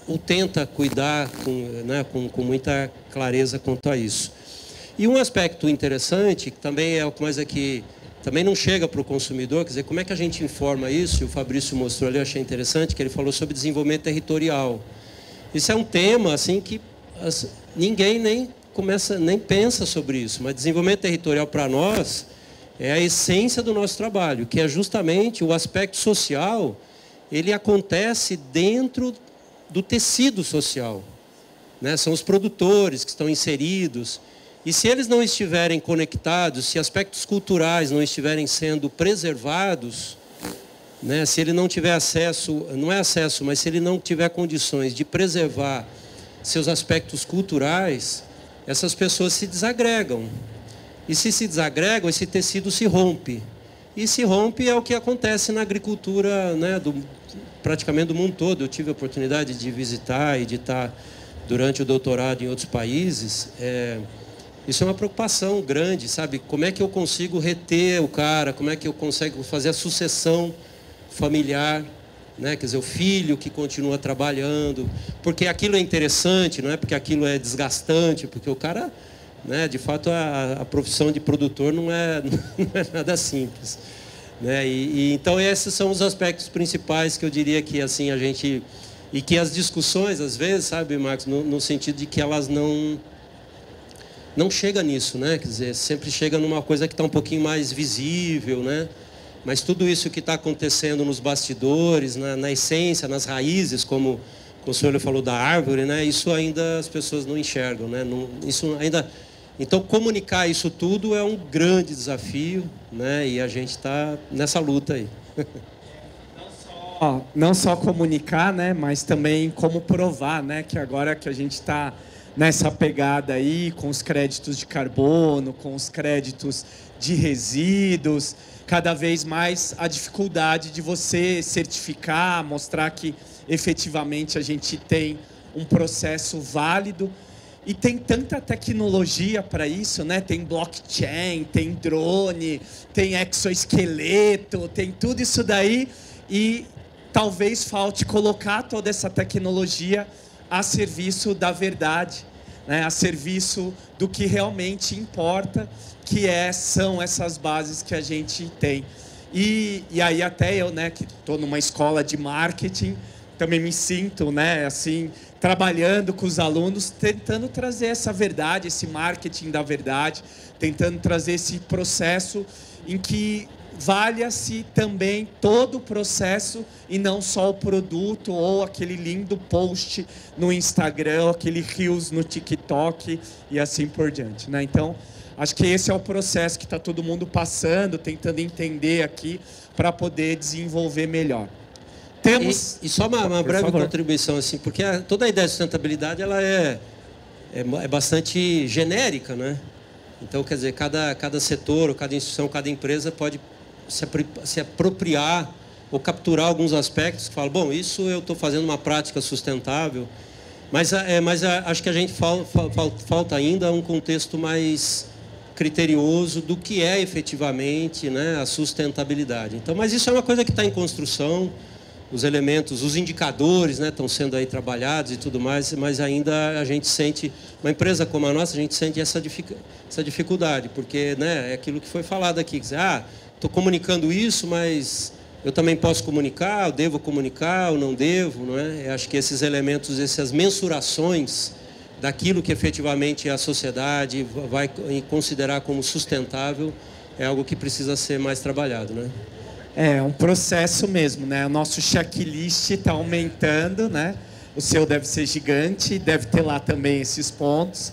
ou tenta cuidar com muita clareza quanto a isso. E um aspecto interessante, que também é uma coisa que também não chega para o consumidor, quer dizer, como é que a gente informa isso? E o Fabrício mostrou ali, eu achei interessante, que ele falou sobre desenvolvimento territorial. Isso é um tema assim que ninguém nem pensa sobre isso, mas desenvolvimento territorial para nós é a essência do nosso trabalho, que é justamente o aspecto social, ele acontece dentro do tecido social, né? São os produtores que estão inseridos, e se eles não estiverem conectados, se aspectos culturais não estiverem sendo preservados, né? Se ele não tiver acesso, mas se ele não tiver condições de preservar seus aspectos culturais, essas pessoas se desagregam. E se desagregam, esse tecido se rompe. E se rompe é o que acontece na agricultura, né, praticamente do mundo todo. Eu tive a oportunidade de visitar e de estar durante o doutorado em outros países. Isso é uma preocupação grande, sabe? Como é que eu consigo reter o cara? Como é que eu consigo fazer a sucessão familiar, né? Quer dizer, o filho que continua trabalhando, porque aquilo é interessante, não é porque aquilo é desgastante, porque o cara, né, de fato, a profissão de produtor não é nada simples, né? Então esses são os aspectos principais que eu diria que assim a gente e que as discussões às vezes, sabe, Marcos, no sentido de que elas não chega nisso, né? Quer dizer, sempre chega numa coisa que está um pouquinho mais visível, né? Mas tudo isso que está acontecendo nos bastidores, na essência, nas raízes, como o Consuelo falou da árvore, né? Isso ainda as pessoas não enxergam, né? Isso ainda Então, comunicar isso tudo é um grande desafio, né? E a gente está nessa luta aí. Não só comunicar, né? Mas também como provar, né? Que agora que a gente está nessa pegada aí, com os créditos de carbono, com os créditos de resíduos, cada vez mais a dificuldade de você certificar, mostrar que efetivamente a gente tem um processo válido. E tem tanta tecnologia para isso, né? Tem blockchain, tem drone, tem exoesqueleto, tem tudo isso daí. E talvez falte colocar toda essa tecnologia a serviço da verdade, né? A serviço do que realmente importa, que são essas bases que a gente tem. E aí até eu, né, que estou numa escola de marketing, também me sinto, né, assim, trabalhando com os alunos, tentando trazer essa verdade, esse marketing da verdade, tentando trazer esse processo em que valha-se também todo o processo e não só o produto ou aquele lindo post no Instagram, aquele Reels no TikTok e assim por diante, né? Então, acho que esse é o processo que está todo mundo passando, tentando entender aqui para poder desenvolver melhor. Temos... E só uma breve contribuição, assim, porque toda a ideia de sustentabilidade ela é bastante genérica, né? Então, quer dizer, cada setor, ou cada instituição, cada empresa pode se apropriar ou capturar alguns aspectos que falam, bom, isso eu estou fazendo uma prática sustentável, mas acho que a gente falta ainda um contexto mais criterioso do que é efetivamente, né, a sustentabilidade. Então, mas isso é uma coisa que está em construção. Os elementos, os indicadores, né, estão sendo aí trabalhados e tudo mais, mas ainda a gente sente, uma empresa como a nossa, a gente sente essa dificuldade, porque, né, é aquilo que foi falado aqui, que estou comunicando isso, mas eu também posso comunicar, eu devo comunicar, eu não devo, não é? Eu acho que esses elementos, essas mensurações daquilo que efetivamente a sociedade vai considerar como sustentável, é algo que precisa ser mais trabalhado, né? É um processo mesmo, né? O nosso checklist está aumentando, né? O seu deve ser gigante, deve ter lá também esses pontos.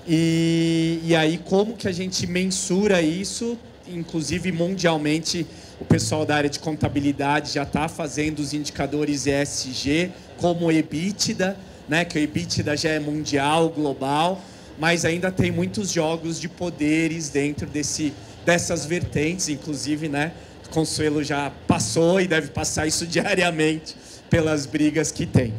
E aí, como que a gente mensura isso? Inclusive, mundialmente, o pessoal da área de contabilidade já está fazendo os indicadores ESG, como o EBITDA, né? Que o EBITDA já é mundial, global, mas ainda tem muitos jogos de poderes dentro dessas vertentes, inclusive, né? Consuelo já passou e deve passar isso diariamente pelas brigas que tem.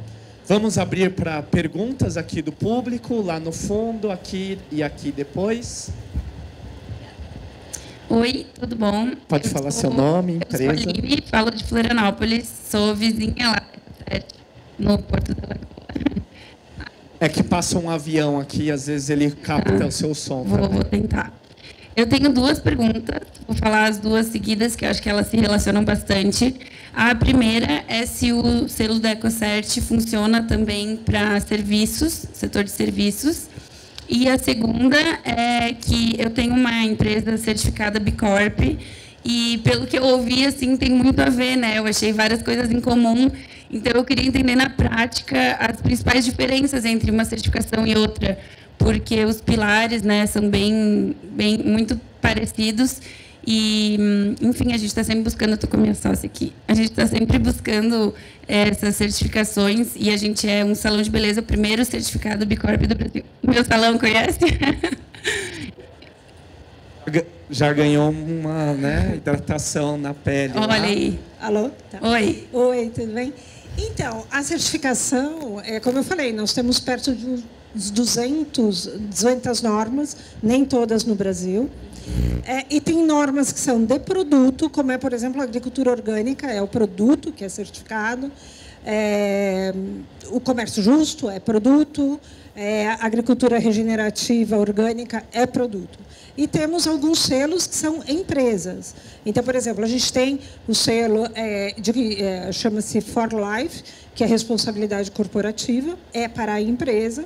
Vamos abrir para perguntas aqui do público, lá no fundo, aqui e aqui depois. Oi, tudo bom? Pode falar seu nome, empresa. Eu sou a Aline, falo de Florianópolis, sou vizinha lá no Porto da Lagoa. É que passa um avião aqui, às vezes ele capta o seu som. Vou tentar. Eu tenho duas perguntas, vou falar as duas seguidas, que eu acho que elas se relacionam bastante. A primeira é se o selo da EcoCert funciona também para serviços, setor de serviços. E a segunda é que eu tenho uma empresa certificada B Corp e, pelo que eu ouvi, assim, tem muito a ver, né? Eu achei várias coisas em comum. Então, eu queria entender na prática as principais diferenças entre uma certificação e outra, porque os pilares, né, são muito parecidos e, enfim, a gente está sempre buscando, eu estou com a minha sócia aqui, a gente está sempre buscando essas certificações e a gente é um salão de beleza, o primeiro certificado B Corp do Brasil. Meu salão, conhece? Já ganhou uma, né, hidratação na pele. Olha aí. Alô? Tá. Oi. Oi, tudo bem? Então, a certificação, como eu falei, nós temos perto de 200 normas, nem todas no Brasil. E tem normas que são de produto, como é, por exemplo, a agricultura orgânica, é o produto que é certificado. O comércio justo é produto. A agricultura regenerativa orgânica é produto. E temos alguns selos que são empresas. Então, por exemplo, a gente tem o selo, chama-se For Life, que é responsabilidade corporativa, é para a empresa.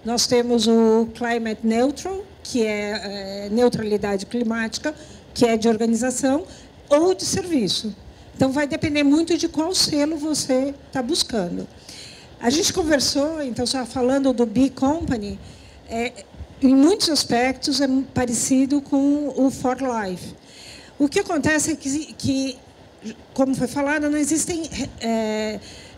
Nós temos o Climate Neutral, que é neutralidade climática, que é de organização ou de serviço. Então, vai depender muito de qual selo você está buscando. A gente conversou, então, só falando do B Company, em muitos aspectos, é parecido com o For Life. O que acontece é que como foi falado, não existem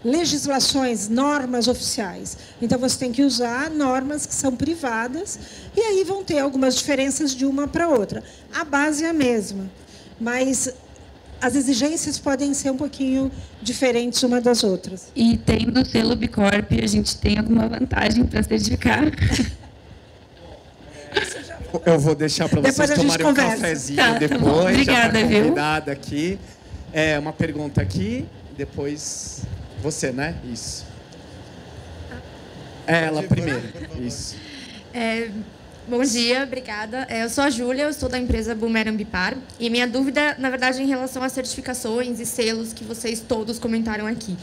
legislações, normas oficiais. Então, você tem que usar normas que são privadas, e aí vão ter algumas diferenças de uma para outra. A base é a mesma, mas as exigências podem ser um pouquinho diferentes uma das outras. E tendo o selo B Corp, a gente tem alguma vantagem para certificar? Eu vou deixar para vocês tomarem um cafezinho depois. Tá bom. Obrigada, já tá viu? Convidada aqui. Uma pergunta aqui, depois você, né? Isso. Ela primeiro. Isso. Bom dia, obrigada. Eu sou a Júlia, eu sou da empresa Boomer Ambipar. E minha dúvida, na verdade, em relação às certificações e selos que vocês todos comentaram aqui.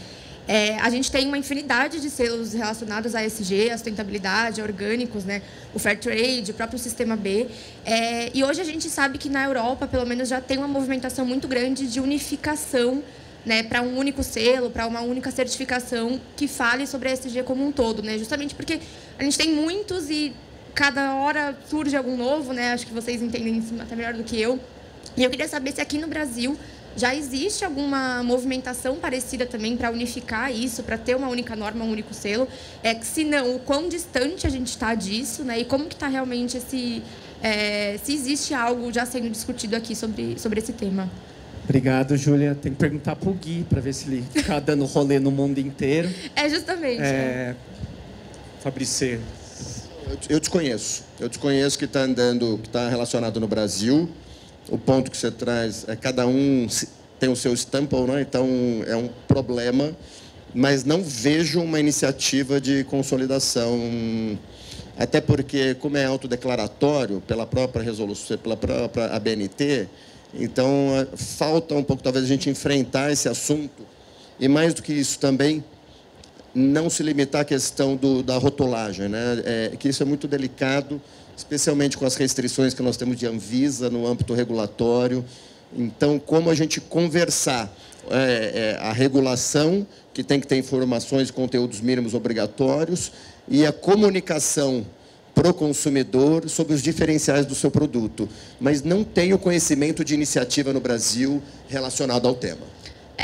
A gente tem uma infinidade de selos relacionados à ESG, à sustentabilidade, a orgânicos, né? O Fair Trade, o próprio Sistema B. E hoje a gente sabe que na Europa, pelo menos, já tem uma movimentação muito grande de unificação, né, para um único selo, para uma única certificação que fale sobre a ESG como um todo, né? Justamente porque a gente tem muitos e cada hora surge algum novo, né? Acho que vocês entendem isso até melhor do que eu. E eu queria saber se aqui no Brasil já existe alguma movimentação parecida também para unificar isso, para ter uma única norma, um único selo. Se não, o quão distante a gente está disso, né? E como que está realmente se existe algo já sendo discutido aqui sobre esse tema. Obrigado, Júlia. Tem que perguntar para o Gui, para ver se ele fica dando rolê no mundo inteiro. Justamente. Fabrício. Eu desconheço. Eu desconheço que está andando, que está relacionado no Brasil. O ponto que você traz é cada um tem o seu stampo, né? Então é um problema, mas não vejo uma iniciativa de consolidação, até porque, como é autodeclaratório pela própria resolução, pela própria ABNT, então falta um pouco talvez a gente enfrentar esse assunto e mais do que isso também não se limitar à questão da rotulagem, né? Que isso é muito delicado, especialmente com as restrições que nós temos de Anvisa no âmbito regulatório. Então, como a gente conversar a regulação, que tem que ter informações e conteúdos mínimos obrigatórios, e a comunicação para o consumidor sobre os diferenciais do seu produto. Mas não tenho conhecimento de iniciativa no Brasil relacionado ao tema.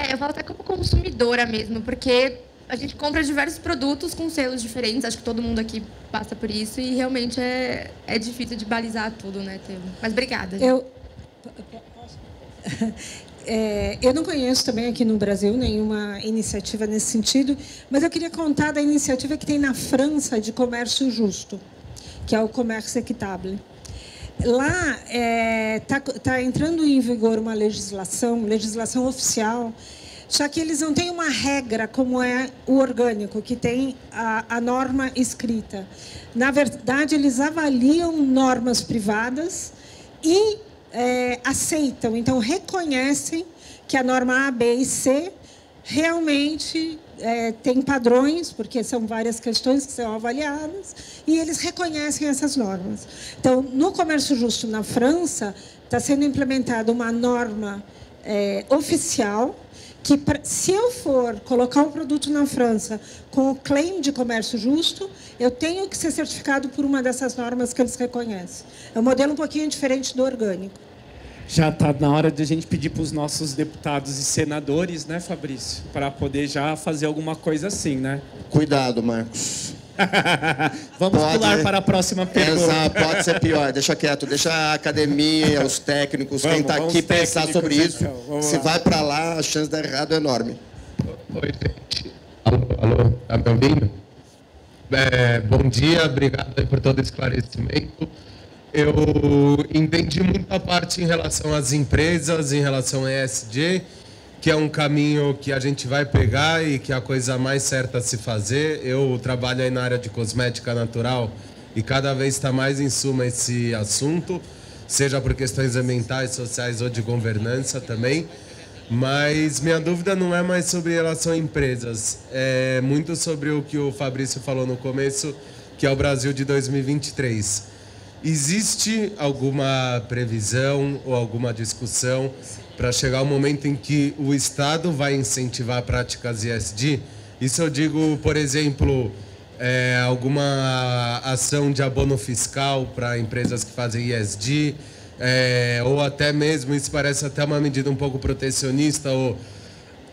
Eu falo até como consumidora mesmo, porque a gente compra diversos produtos com selos diferentes, acho que todo mundo aqui passa por isso, e realmente é difícil de balizar tudo, né, Teo? Mas obrigada. Eu não conheço também aqui no Brasil nenhuma iniciativa nesse sentido, mas eu queria contar da iniciativa que tem na França de comércio justo, que é o comércio equitable. Lá está entrando em vigor uma legislação oficial, só que eles não têm uma regra como é o orgânico, que tem a norma escrita. Na verdade, eles avaliam normas privadas e aceitam, então reconhecem que a norma A, B e C realmente tem padrões, porque são várias questões que são avaliadas, e eles reconhecem essas normas. Então, no comércio justo na França, está sendo implementada uma norma oficial, que se eu for colocar um produto na França com o claim de comércio justo, eu tenho que ser certificado por uma dessas normas que eles reconhecem. É um modelo um pouquinho diferente do orgânico. Já está na hora de a gente pedir para os nossos deputados e senadores, né, Fabrício? Para poder já fazer alguma coisa assim, né? Cuidado, Marcos. Vamos pular para a próxima pergunta. Exato, pode ser pior. Deixa quieto, deixa a academia, os técnicos, quem está aqui pensar sobre isso. Então, se vai para lá, a chance de dar errado é enorme. Oi, gente. Alô, está me ouvindo? Bom dia, obrigado por todo o esclarecimento. Eu entendi muita parte em relação às empresas, em relação a ESG, que é um caminho que a gente vai pegar e que é a coisa mais certa a se fazer. Eu trabalho aí na área de cosmética natural e cada vez está mais em suma esse assunto, seja por questões ambientais, sociais ou de governança também. Mas minha dúvida não é mais sobre relação a empresas, é muito sobre o que o Fabrício falou no começo, que é o Brasil de 2023. Existe alguma previsão ou alguma discussão para chegar o momento em que o Estado vai incentivar práticas ESG? Isso eu digo, por exemplo, alguma ação de abono fiscal para empresas que fazem ESG, ou até mesmo, isso parece até uma medida um pouco protecionista, ou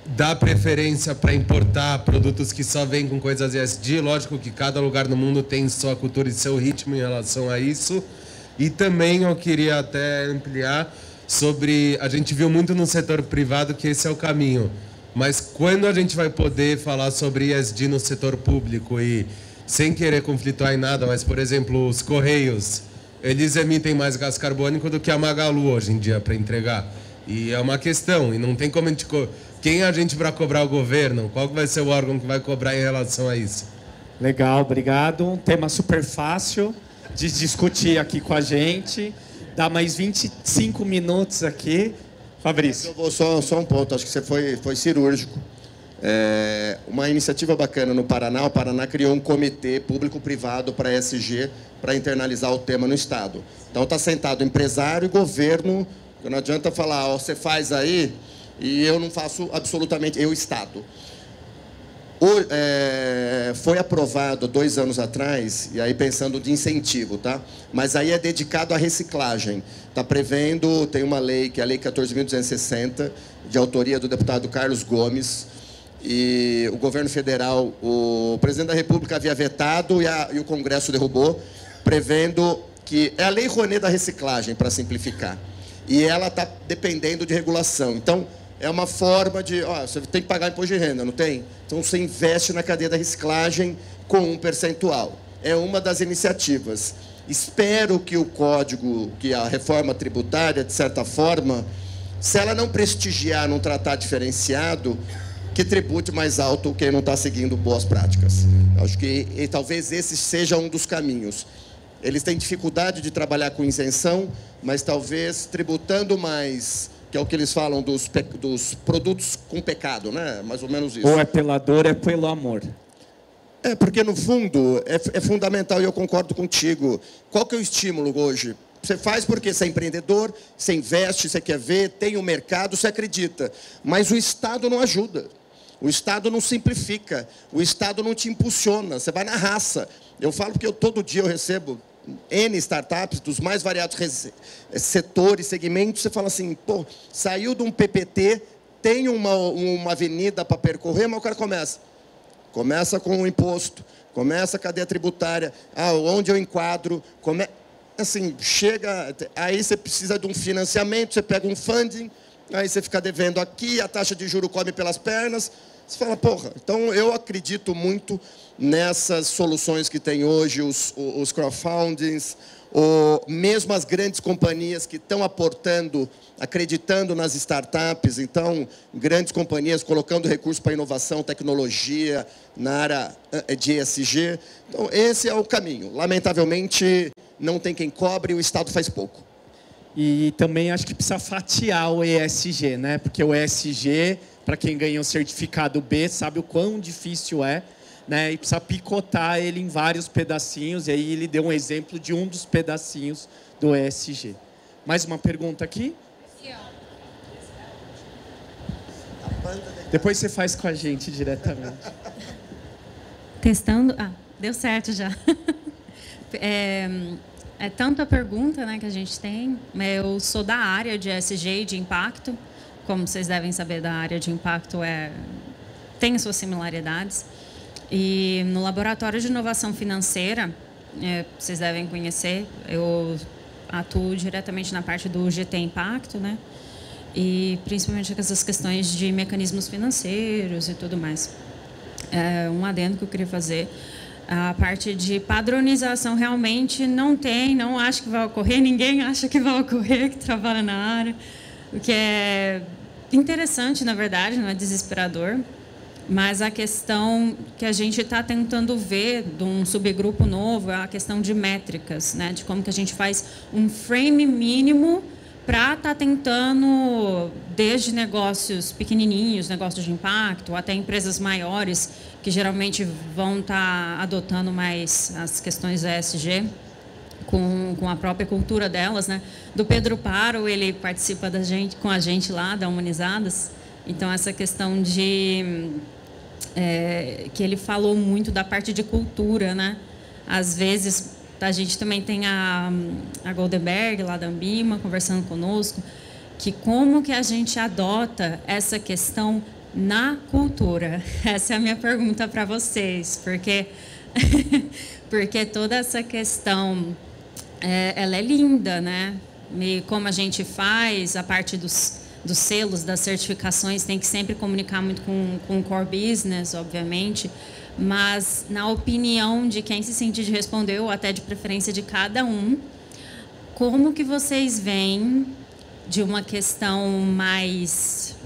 dá preferência para importar produtos que só vêm com coisas ESG. Lógico que cada lugar no mundo tem sua cultura e seu ritmo em relação a isso. E também eu queria até ampliar sobre... A gente viu muito no setor privado que esse é o caminho. Mas quando a gente vai poder falar sobre ESG no setor público e, sem querer conflituar em nada, mas, por exemplo, os Correios, eles emitem mais gás carbônico do que a Magalu hoje em dia para entregar. E é uma questão, e não tem como a gente... Quem é a gente para cobrar o governo? Qual vai ser o órgão que vai cobrar em relação a isso? Legal, obrigado. Um tema super fácil de discutir aqui com a gente. Dá mais 25 minutos aqui. Fabrício. Eu vou só um ponto, acho que você foi cirúrgico. Uma iniciativa bacana no Paraná. O Paraná criou um comitê público-privado para ESG, para internalizar o tema no Estado. Então está sentado empresário e governo. Não adianta falar, ó, você faz aí... E eu não faço absolutamente, eu, Estado. Foi aprovado 2 anos atrás, e aí pensando de incentivo, tá? Mas aí é dedicado à reciclagem. Está prevendo, tem uma lei, que é a Lei 14.260, de autoria do deputado Carlos Gomes, e o governo federal, o presidente da República havia vetado e o Congresso derrubou, prevendo que é a Lei Rouanet da reciclagem, para simplificar. E ela está dependendo de regulação. Então, é uma forma de... você tem que pagar imposto de renda, não tem? Então, você investe na cadeia da reciclagem com um percentual. É uma das iniciativas. Espero que o código, que a reforma tributária, de certa forma, se ela não prestigiar num tratado diferenciado, que tribute mais alto quem não está seguindo boas práticas. Acho que talvez esse seja um dos caminhos. Eles têm dificuldade de trabalhar com isenção, mas talvez tributando mais, que é o que eles falam dos produtos com pecado, né? Mais ou menos isso. Ou é pela dor, é pelo amor. Porque no fundo é fundamental, e eu concordo contigo. Qual que é o estímulo hoje? Você faz porque você é empreendedor, você investe, você quer ver, tem o mercado, você acredita. Mas o Estado não ajuda. O Estado não simplifica. O Estado não te impulsiona. Você vai na raça. Eu falo porque todo dia eu recebo N startups dos mais variados setores, segmentos. Você fala assim, pô, saiu de um PPT, tem uma avenida para percorrer, mas o cara começa com o imposto, começa a cadeia tributária, onde eu enquadro, assim, chega, aí você precisa de um financiamento, você pega um funding, aí você fica devendo aqui, a taxa de juros come pelas pernas, você fala, porra, então eu acredito muito nessas soluções que tem hoje, os crowdfundings, ou mesmo as grandes companhias que estão aportando, acreditando nas startups, então, grandes companhias colocando recursos para inovação, tecnologia, na área de ESG. Então, esse é o caminho. Lamentavelmente, não tem quem cobre e o Estado faz pouco. E também acho que precisa fatiar o ESG, né? Porque o ESG, para quem ganha o certificado B, sabe o quão difícil é, né? E precisa picotar ele em vários pedacinhos. E aí ele deu um exemplo de um dos pedacinhos do ESG. Mais uma pergunta aqui? Depois você faz com a gente diretamente. Testando. Deu certo já. É tanto a pergunta, né, que a gente tem. Eu sou da área de ESG e de impacto. Como vocês devem saber, da área de impacto tem suas similaridades. E no Laboratório de Inovação Financeira, vocês devem conhecer, eu atuo diretamente na parte do GT Impacto, né? E principalmente com essas questões de mecanismos financeiros e tudo mais. Um adendo que eu queria fazer. A parte de padronização realmente não acho que vai ocorrer, ninguém acha que vai ocorrer, que trabalha na área, o que é interessante, na verdade, não é desesperador, mas a questão que a gente está tentando ver de um subgrupo novo é a questão de métricas, né, de como que a gente faz um frame mínimo para estar tentando, desde negócios pequenininhos, negócios de impacto, até empresas maiores, que geralmente vão estar adotando mais as questões ESG, com a própria cultura delas, né? Do Pedro Paro, ele participa com a gente lá, da Humanizadas. Então, essa questão de que ele falou muito da parte de cultura, né? Às vezes, a gente também tem a Goldenberg, lá da Ambima, conversando conosco, que como que a gente adota essa questão na cultura? Essa é a minha pergunta para vocês, porque toda essa questão, ela é linda, né? E como a gente faz, a parte dos selos, das certificações, tem que sempre comunicar muito com o core business, obviamente, mas na opinião de quem se sente de responder, ou até de preferência de cada um, como que vocês veem de uma questão mais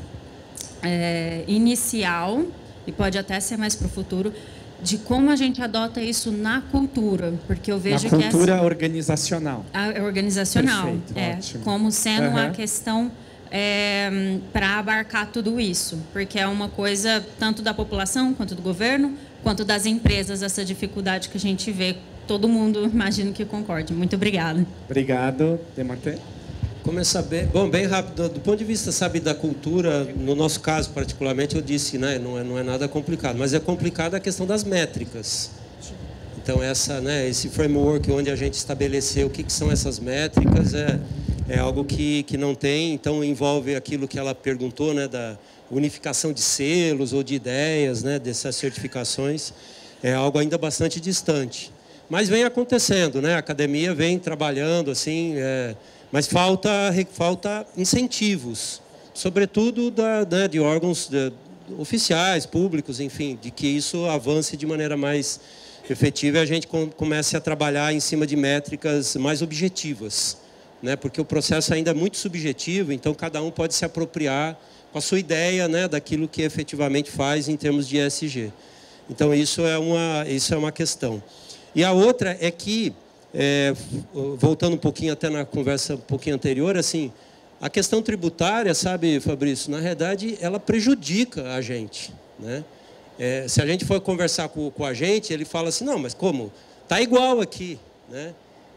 inicial, e pode até ser mais para o futuro, de como a gente adota isso na cultura, porque eu vejo que na cultura assim, organizacional. Organizacional, perfeito, como sendo uma questão para abarcar tudo isso, porque é uma coisa tanto da população, quanto do governo, quanto das empresas, essa dificuldade que a gente vê. Todo mundo, imagino que concorde. Muito obrigada. Obrigado. Dematê? Começar bem rápido. Do ponto de vista, sabe, da cultura, no nosso caso particularmente, eu disse, né, não é nada complicado, mas é complicado a questão das métricas. Então esse framework onde a gente estabeleceu o que são essas métricas é algo que não tem. Então envolve aquilo que ela perguntou, né, da unificação de selos ou de ideias, né, dessas certificações. É algo ainda bastante distante, mas vem acontecendo, né? A academia vem trabalhando assim. Mas falta incentivos, sobretudo de órgãos oficiais, públicos, enfim, de que isso avance de maneira mais efetiva e a gente comece a trabalhar em cima de métricas mais objetivas, né? Porque o processo ainda é muito subjetivo, então cada um pode se apropriar com a sua ideia, né, daquilo que efetivamente faz em termos de ESG. Então isso é uma questão. E a outra é que, voltando um pouquinho até na conversa um pouquinho anterior, assim, a questão tributária, sabe, Fabrício, na realidade ela prejudica a gente, né? Se a gente for conversar com a gente, ele fala assim, não, mas como? Está igual aqui, né?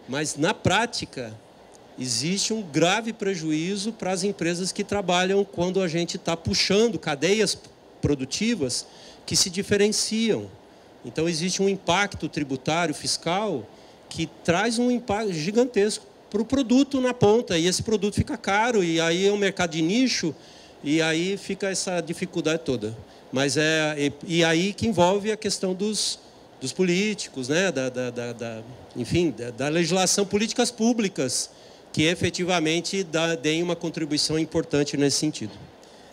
Mas na prática existe um grave prejuízo para as empresas que trabalham quando a gente está puxando cadeias produtivas que se diferenciam. Então existe um impacto tributário, fiscal, que traz um impacto gigantesco para o produto na ponta, e esse produto fica caro, e aí é um mercado de nicho, e aí fica essa dificuldade toda. Mas e aí que envolve a questão dos políticos, né? Enfim, da legislação, políticas públicas, que efetivamente deem uma contribuição importante nesse sentido.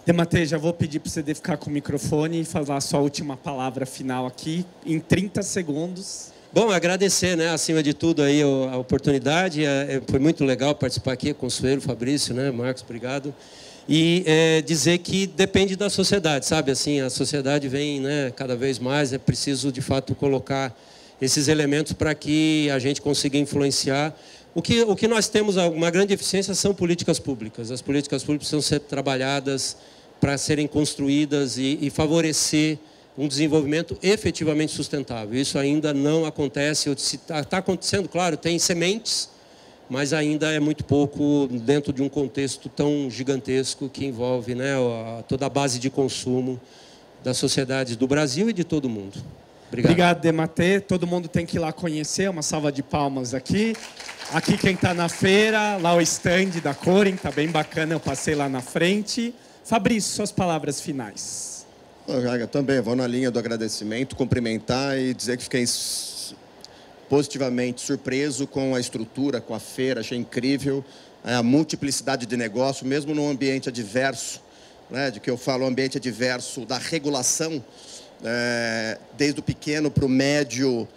Dematê, já vou pedir para você ficar com o microfone e falar a sua última palavra final aqui, em 30 segundos. Bom, agradecer, né, acima de tudo aí a oportunidade. Foi muito legal participar aqui, Consuelo, Fabrício, né, Marcos, obrigado. E dizer que depende da sociedade, sabe? Assim, a sociedade vem, né, cada vez mais, é preciso, de fato, colocar esses elementos para que a gente consiga influenciar. O que nós temos, uma grande eficiência, são políticas públicas. As políticas públicas precisam ser trabalhadas para serem construídas e favorecer um desenvolvimento efetivamente sustentável. Isso ainda não acontece, está acontecendo, claro, tem sementes, mas ainda é muito pouco dentro de um contexto tão gigantesco que envolve, né, toda a base de consumo das sociedades do Brasil e de todo o mundo. Obrigado. Obrigado, Dematê. Todo mundo tem que ir lá conhecer, uma salva de palmas aqui. Aqui quem está na feira, lá o stand da Corin, está bem bacana, eu passei lá na frente. Fabrício, suas palavras finais. Eu também vou na linha do agradecimento, cumprimentar e dizer que fiquei positivamente surpreso com a estrutura, com a feira, achei incrível a multiplicidade de negócio, mesmo num ambiente adverso, né, de que eu falo, ambiente adverso da regulação, desde o pequeno para o médio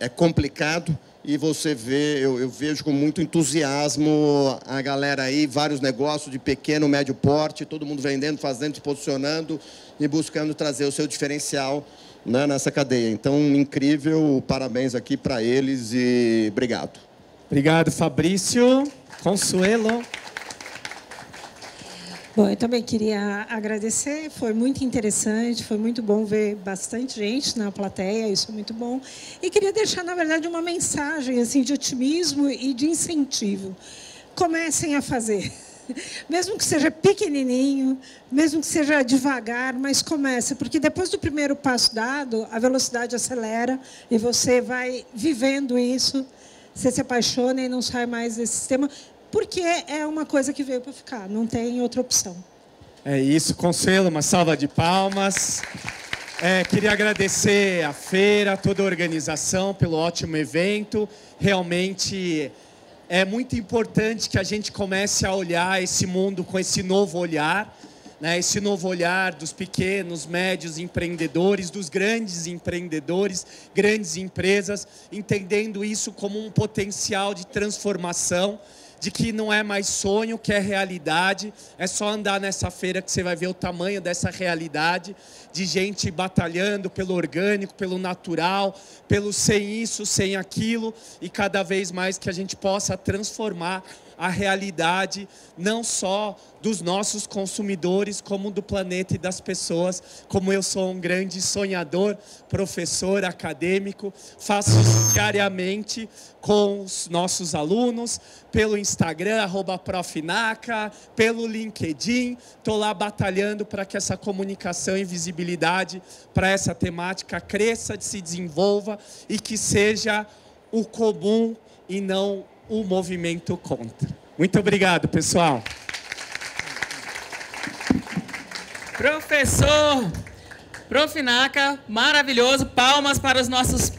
é complicado, e você vê, eu vejo com muito entusiasmo a galera aí, vários negócios de pequeno, médio porte, todo mundo vendendo, fazendo, se posicionando e buscando trazer o seu diferencial, né, nessa cadeia. Então, incrível, parabéns aqui para eles e obrigado. Obrigado, Fabrício. Consuelo. Bom, eu também queria agradecer, foi muito interessante, foi muito bom ver bastante gente na plateia, isso é muito bom. E queria deixar, na verdade, uma mensagem assim, de otimismo e de incentivo. Comecem a fazer. Mesmo que seja pequenininho, mesmo que seja devagar, mas comece, porque depois do primeiro passo dado, a velocidade acelera e você vai vivendo isso, você se apaixona e não sai mais desse sistema, porque é uma coisa que veio para ficar, não tem outra opção. É isso, Consuelo, uma salva de palmas. Queria agradecer a feira, toda a organização pelo ótimo evento. Realmente é muito importante que a gente comece a olhar esse mundo com esse novo olhar, né? Esse novo olhar dos pequenos, médios empreendedores, dos grandes empreendedores, grandes empresas, entendendo isso como um potencial de transformação, de que não é mais sonho, que é realidade. É só andar nessa feira que você vai ver o tamanho dessa realidade, de gente batalhando pelo orgânico, pelo natural, pelo sem isso, sem aquilo, e cada vez mais que a gente possa transformar a realidade, não só dos nossos consumidores, como do planeta e das pessoas. Como eu sou um grande sonhador, professor, acadêmico, faço isso diariamente com os nossos alunos, pelo Instagram, @profnaca, pelo LinkedIn. Estou lá batalhando para que essa comunicação e visibilidade para essa temática cresça, se desenvolva e que seja o comum e não o movimento contra. Muito obrigado, pessoal. Professor Profnaca, maravilhoso. Palmas para os nossos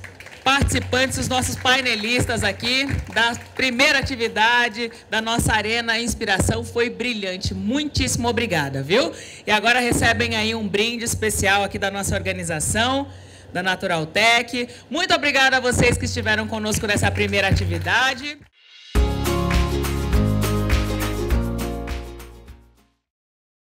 participantes, os nossos painelistas aqui da primeira atividade da nossa Arena Inspiração. Foi brilhante. Muitíssimo obrigada, viu? E agora recebem aí um brinde especial aqui da nossa organização, da Naturaltec. Muito obrigada a vocês que estiveram conosco nessa primeira atividade.